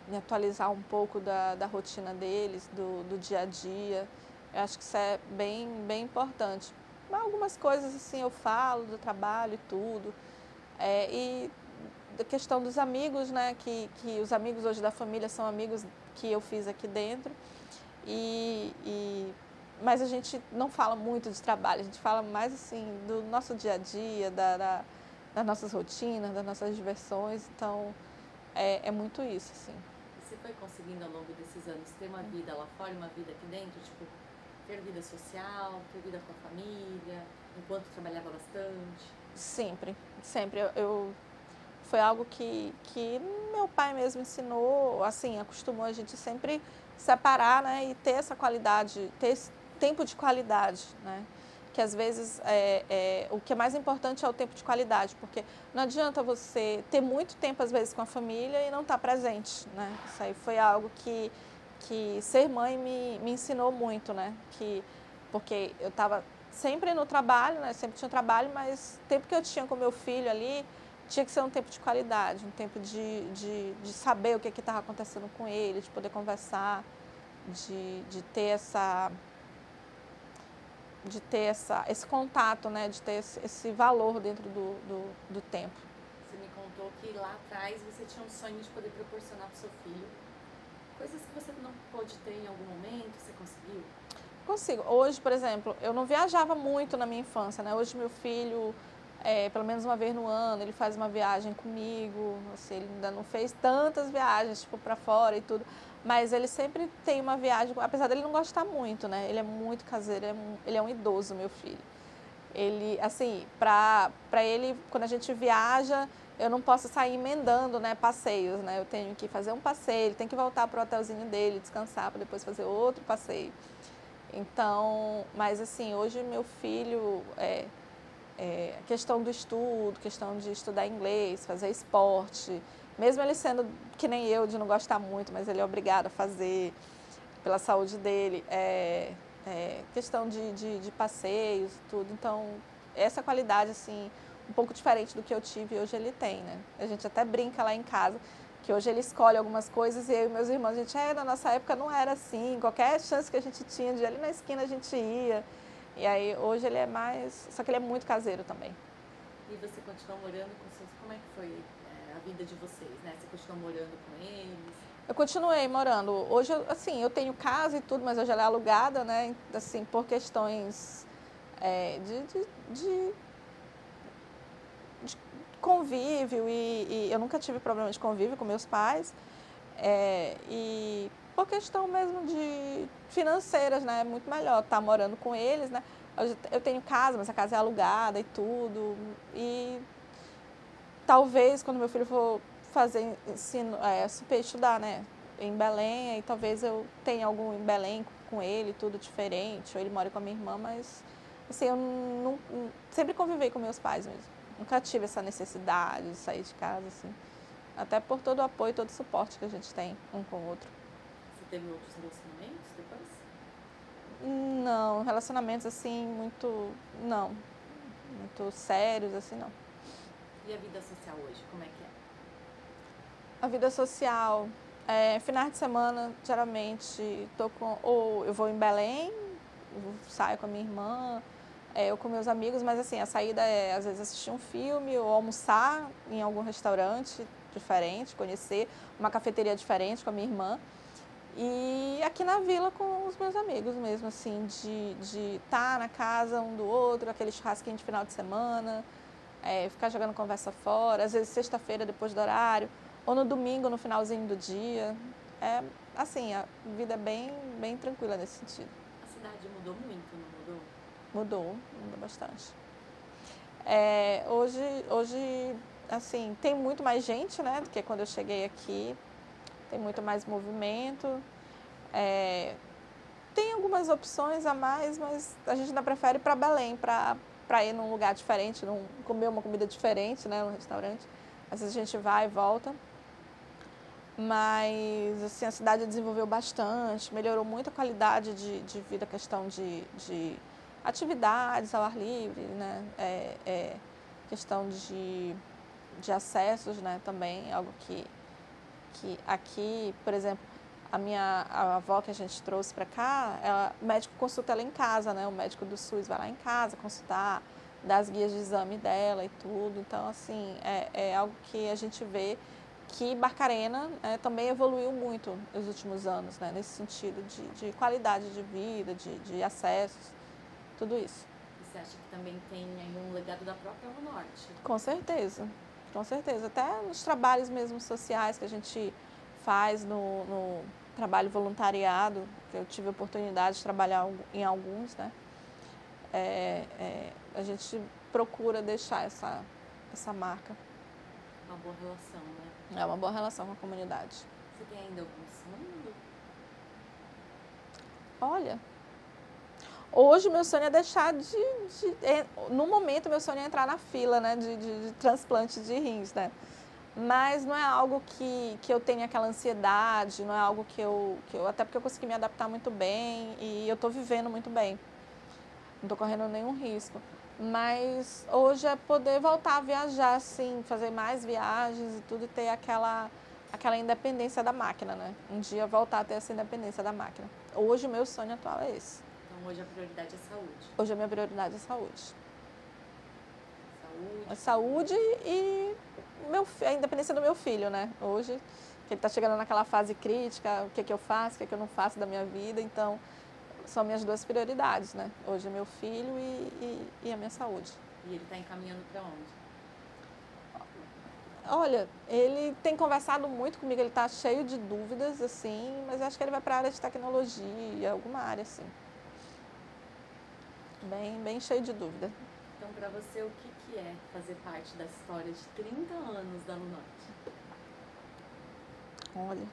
me atualizar um pouco da rotina deles, do dia a dia. Eu acho que isso é bem importante. Mas algumas coisas, assim, eu falo do trabalho e tudo. E da questão dos amigos, né, que os amigos hoje da família são amigos que eu fiz aqui dentro. Mas a gente não fala muito de trabalho, a gente fala mais assim do nosso dia a dia, das nossas rotinas, das nossas diversões, então é muito isso, assim.
E você foi conseguindo ao longo desses anos ter uma vida lá fora e uma vida aqui dentro, tipo, ter vida social, ter vida com a família, enquanto trabalhava bastante?
Sempre, sempre. Foi algo que meu pai mesmo ensinou, assim, acostumou a gente sempre separar, né, e ter essa qualidade, ter esse tempo de qualidade, né, que às vezes o que é mais importante é o tempo de qualidade, porque não adianta você ter muito tempo às vezes com a família e não estar presente, né, isso aí foi algo que ser mãe me ensinou muito, né, porque eu estava sempre no trabalho, né, sempre tinha trabalho, mas o tempo que eu tinha com meu filho ali, tinha que ser um tempo de qualidade, um tempo de saber o que estava acontecendo com ele, de poder conversar, de ter esse contato, né? De ter esse valor dentro do tempo.
Você me contou que lá atrás você tinha um sonho de poder proporcionar para o seu filho coisas que você não pôde ter em algum momento, você conseguiu?
Consigo. Hoje, por exemplo, eu não viajava muito na minha infância, né? Hoje meu filho... pelo menos uma vez no ano, ele faz uma viagem comigo, assim, ele ainda não fez tantas viagens, tipo, para fora e tudo, mas ele sempre tem uma viagem, apesar dele não gostar muito, né, ele é muito caseiro, ele é um idoso, meu filho. Ele, assim, para ele, quando a gente viaja, eu não posso sair emendando, né, passeios, né, eu tenho que fazer um passeio, ele tem que voltar para o hotelzinho dele, descansar, para depois fazer outro passeio. Então, mas assim, hoje meu filho... questão do estudo, questão de estudar inglês, fazer esporte, mesmo ele sendo que nem eu, de não gostar muito, mas ele é obrigado a fazer pela saúde dele, questão de passeios e tudo, então essa qualidade assim, um pouco diferente do que eu tive, hoje ele tem, né? A gente até brinca lá em casa, que hoje ele escolhe algumas coisas e eu e meus irmãos, a gente, na nossa época não era assim, qualquer chance que a gente tinha de ir ali na esquina a gente ia. E aí, hoje ele é mais... Só que ele é muito caseiro também.
E você continuou morando com seus... Como é que foi a vida de vocês, né? Você continuou morando com eles?
Eu continuei morando. Hoje, assim, eu tenho casa e tudo, mas hoje ela é alugada, né? Assim, por questões de convívio e eu nunca tive problema de convívio com meus pais. E por questão mesmo de financeiras, né? É muito melhor estar morando com eles, né? Eu tenho casa, mas a casa é alugada e tudo. E talvez quando meu filho for fazer ensino, estudar, né? Em Belém, aí talvez eu tenha algum em Belém com ele, tudo diferente. Ou ele mora com a minha irmã, mas assim, eu sempre convivei com meus pais mesmo. Nunca tive essa necessidade de sair de casa, assim. Até por todo o apoio, todo o suporte que a gente tem um com o outro.
Você teve outros relacionamentos depois?
Não, relacionamentos assim, não, muito sérios, assim, não.
E a vida social hoje, como é que é?
A vida social, finais de semana, geralmente, ou eu vou em Belém, eu saio com a minha irmã, eu com meus amigos, mas assim, a saída é às vezes assistir um filme ou almoçar em algum restaurante diferente, conhecer uma cafeteria diferente com a minha irmã. E aqui na vila com os meus amigos mesmo, assim, de estar na casa um do outro, aquele churrasquinho de final de semana, ficar jogando conversa fora, às vezes sexta-feira depois do horário, ou no domingo, no finalzinho do dia. Assim, a vida é bem, bem tranquila nesse sentido.
A cidade mudou muito, não mudou?
Mudou bastante. Hoje, assim, tem muito mais gente, né, do que quando eu cheguei aqui. Tem muito mais movimento. Tem algumas opções a mais, mas a gente ainda prefere ir para Belém, para ir num lugar diferente, comer uma comida diferente, né, num restaurante. Às vezes a gente vai e volta. Mas assim, a cidade desenvolveu bastante, melhorou muito a qualidade de vida, a questão de atividades ao ar livre, né? Questão de acessos, né? Também, algo que aqui, por exemplo, a avó que a gente trouxe para cá, o médico consulta ela em casa, né? O médico do SUS vai lá em casa consultar, dar as guias de exame dela e tudo. Então, assim, é algo que a gente vê que Barcarena também evoluiu muito nos últimos anos, né, nesse sentido de qualidade de vida, de acessos, tudo isso.
E você acha que também tem aí um legado da própria Lunorte?
Com certeza, com certeza. Até nos trabalhos mesmo sociais que a gente faz no trabalho voluntariado, que eu tive a oportunidade de trabalhar em alguns, né? A gente procura deixar essa marca.
Uma boa relação, né?
É uma boa relação com a comunidade.
Você tem ainda algum sonho?
Olha, hoje meu sonho é deixar no momento meu sonho é entrar na fila, né, de transplante de rins, né? Mas não é algo que eu tenha aquela ansiedade, não é algo que eu até porque eu consegui me adaptar muito bem e eu estou vivendo muito bem. Não estou correndo nenhum risco. Mas hoje é poder voltar a viajar, assim, fazer mais viagens e tudo, e ter aquela independência da máquina, né? Um dia voltar a ter essa independência da máquina. Hoje o meu sonho atual é esse.
Então hoje a prioridade é saúde.
Hoje a minha prioridade é saúde.
Saúde.
A saúde e a independência do meu filho, né? Hoje, que ele está chegando naquela fase crítica, o que eu faço, o que eu não faço da minha vida, então são minhas duas prioridades, né? Hoje é meu filho e a minha saúde.
E ele está encaminhando para onde?
Olha, ele tem conversado muito comigo, ele está cheio de dúvidas, assim, mas eu acho que ele vai para a área de tecnologia, alguma área, assim. Bem cheio de dúvida.
Então, para você, o que é fazer parte da história de 30 anos da Lunorte?
Olha...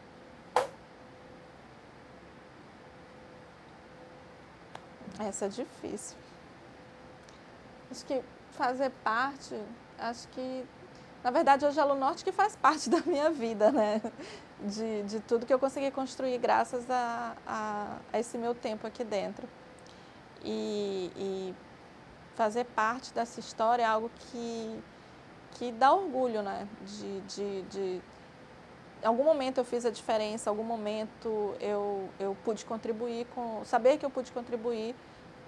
Essa é difícil. Acho que fazer parte, na verdade, hoje é a Lunorte que faz parte da minha vida, né? De tudo que eu consegui construir graças a esse meu tempo aqui dentro. E fazer parte dessa história é algo que dá orgulho, né? Em algum momento eu fiz a diferença, em algum momento eu pude contribuir saber que eu pude contribuir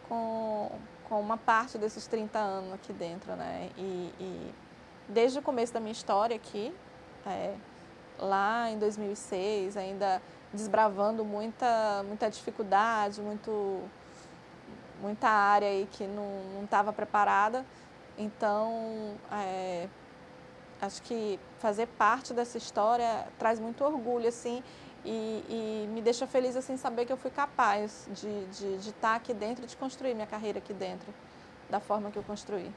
com uma parte desses 30 anos aqui dentro, né? E desde o começo da minha história aqui, lá em 2006, ainda desbravando muita dificuldade, muita área aí que não estava preparada. Então, acho que fazer parte dessa história traz muito orgulho, assim, e me deixa feliz, assim, saber que eu fui capaz de estar aqui dentro e de construir minha carreira aqui dentro, da forma que eu construí.
De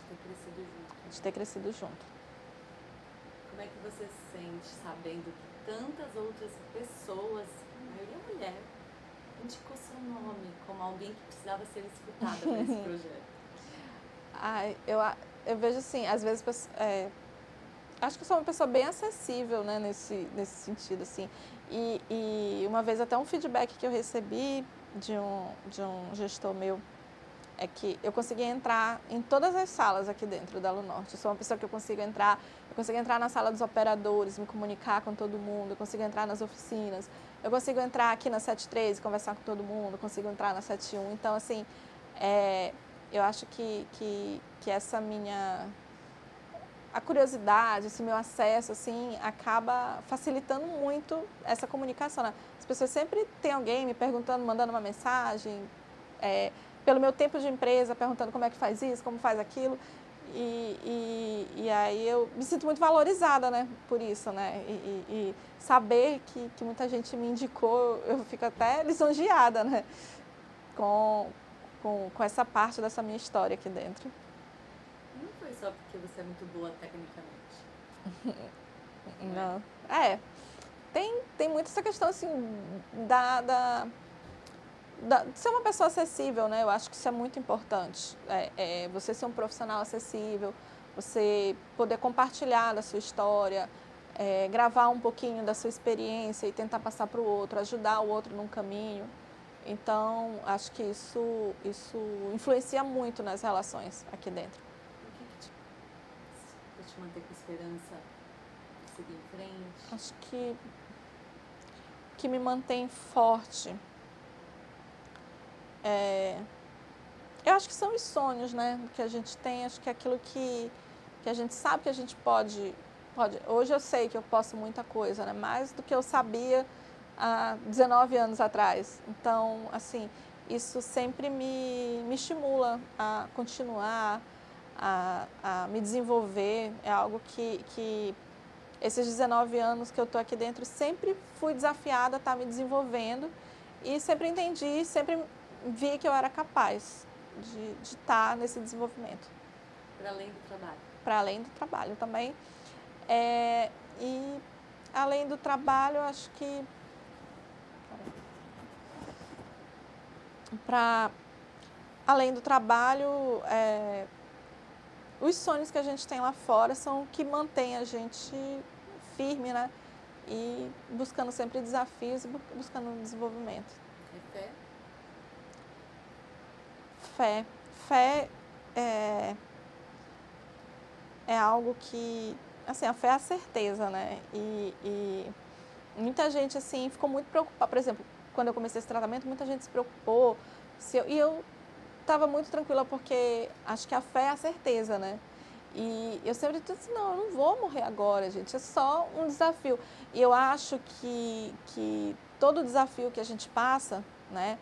ter crescido junto.
De ter crescido junto.
Como é que você se sente sabendo que tantas outras pessoas, a maioria mulher, indicou seu nome como alguém que precisava ser escutada para esse projeto?
Eu vejo assim, às vezes, acho que eu sou uma pessoa bem acessível, né, nesse sentido, assim. E uma vez até um feedback que eu recebi de um gestor meu é que eu consegui entrar em todas as salas aqui dentro da Lunorte. Eu sou uma pessoa que eu consigo entrar na sala dos operadores, me comunicar com todo mundo, eu consigo entrar nas oficinas, eu consigo entrar aqui na 73 e conversar com todo mundo, eu consigo entrar na 71. Então, assim, eu acho que essa a curiosidade, esse meu acesso, assim, acaba facilitando muito essa comunicação, né? As pessoas sempre têm alguém me perguntando, mandando uma mensagem, pelo meu tempo de empresa, perguntando como é que faz isso, como faz aquilo. E aí eu me sinto muito valorizada, né, por isso, né? E saber que muita gente me indicou, eu fico até lisonjeada, né? Com essa parte dessa minha história aqui dentro.
Não foi só porque você é muito boa tecnicamente?
Não. Tem muito essa questão, assim, de ser uma pessoa acessível, né? Eu acho que isso é muito importante. Você ser um profissional acessível, você poder compartilhar da sua história, gravar um pouquinho da sua experiência e tentar passar para o outro, ajudar o outro num caminho. Então, acho que isso influencia muito nas relações aqui dentro.
O que te manter com esperança de seguir em frente?
Acho que o que me mantém forte eu acho que são os sonhos, né, que a gente tem. Acho que é aquilo que a gente sabe que a gente pode Hoje eu sei que eu posso muita coisa, né? Mais do que eu sabia há 19 anos atrás. Então, assim, isso sempre me estimula a continuar, a me desenvolver. É algo que esses 19 anos que eu estou aqui dentro, sempre fui desafiada a estar me desenvolvendo e sempre entendi, sempre vi que eu era capaz de estar nesse desenvolvimento.
Para além do trabalho?
Para além do trabalho também. E além do trabalho, acho que além do trabalho, os sonhos que a gente tem lá fora são o que mantém a gente firme, né? E buscando sempre desafios e buscando desenvolvimento.
E fé?
Fé. Fé é algo que, assim, a fé é a certeza, né? E muita gente, assim, ficou muito preocupada. Por exemplo, quando eu comecei esse tratamento, muita gente se preocupou. E eu estava muito tranquila porque acho que a fé é a certeza, né? E eu sempre disse assim, não, eu não vou morrer agora, gente, é só um desafio. E eu acho que todo desafio que a gente passa, né,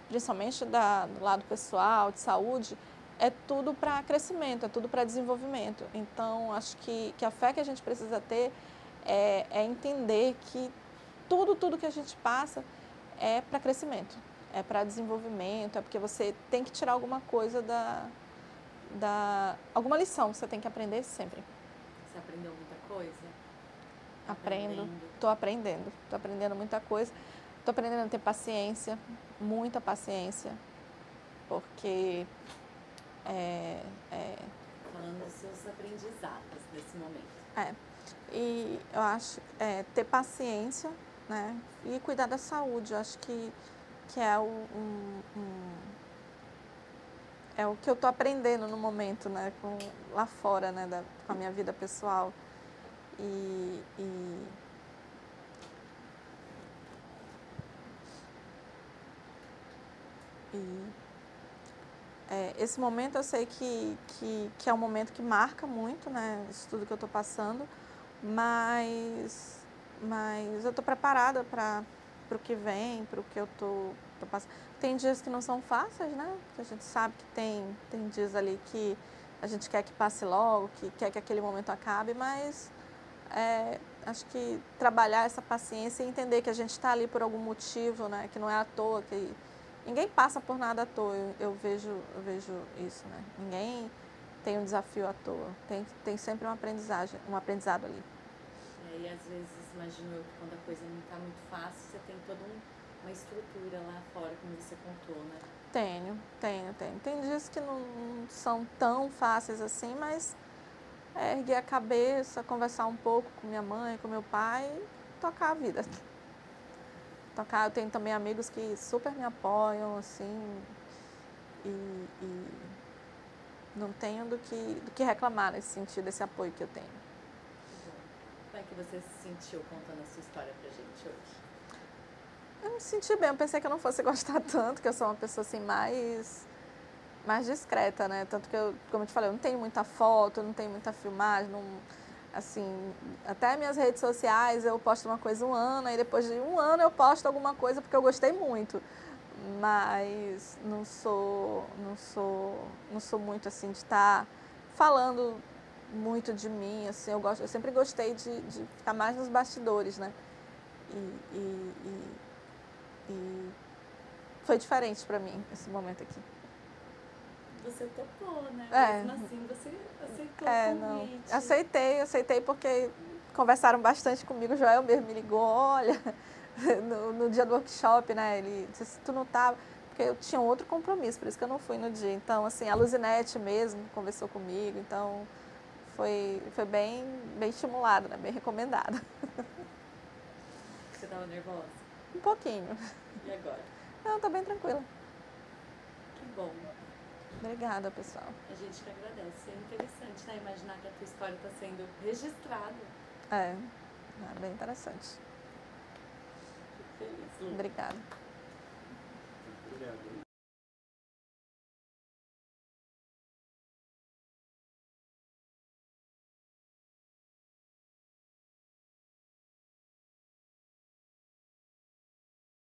principalmente do lado pessoal, de saúde, é tudo para crescimento, é tudo para desenvolvimento. Então, acho que a fé que a gente precisa ter é entender que tudo que a gente passa é para crescimento, é para desenvolvimento, é porque você tem que tirar alguma coisa alguma lição que você tem que aprender sempre.
Você aprendeu muita coisa?
Aprendo, estou aprendendo muita coisa. Estou aprendendo a ter paciência, muita paciência, porque
falando dos seus aprendizados nesse momento.
E eu acho ter paciência, né, e cuidar da saúde. Eu acho que é é o que eu estou aprendendo no momento, né, lá fora, né, com a minha vida pessoal. Esse momento eu sei que é um momento que marca muito, né, isso tudo que eu estou passando, mas eu estou preparada para o que vem, para o que eu estou passando. Tem dias que não são fáceis, né? Que a gente sabe que tem dias ali que a gente quer que passe logo, que quer que aquele momento acabe, mas acho que trabalhar essa paciência e entender que a gente está ali por algum motivo, né? Que não é à toa, que ninguém passa por nada à toa, eu vejo isso, né? Ninguém tem um desafio à toa, tem sempre um aprendizado ali.
E às vezes, imagino eu, que quando a coisa não está muito fácil, você tem toda uma estrutura lá fora, como você contou, né?
Tenho. Tem dias que não são tão fáceis assim, mas erguer a cabeça, conversar um pouco com minha mãe, com meu pai e tocar a vida. Eu tenho também amigos que super me apoiam, assim, e não tenho do que reclamar nesse sentido, desse apoio que eu tenho.
Como é que você se sentiu contando a sua história pra gente hoje?
Eu me senti bem, eu pensei que eu não fosse gostar tanto, que eu sou uma pessoa assim mais discreta, né? Tanto que como eu te falei, eu não tenho muita foto, não tenho muita filmagem, assim, até minhas redes sociais eu posto uma coisa um ano, aí depois de um ano eu posto alguma coisa porque eu gostei muito. Mas não sou muito assim de estar falando muito de mim, assim, eu sempre gostei de ficar mais nos bastidores, né? E foi diferente para mim esse momento aqui.
Você topou, né? Mesmo assim, você aceitou o convite.
Aceitei porque conversaram bastante comigo. O Joel mesmo me ligou, olha, no dia do workshop, né? Ele disse, tu não estava... Porque eu tinha outro compromisso, por isso que eu não fui no dia. Então, assim, a Luzinete mesmo conversou comigo, então foi bem estimulado, né? Bem recomendado.
Você estava nervosa?
Um pouquinho.
E agora?
Não, tô bem tranquila.
Que bom.
Obrigada, pessoal.
A gente que agradece. É interessante, né? Imaginar que a tua história está sendo registrada.
É bem interessante.
Fico feliz, Lu.
Obrigada.
Obrigado.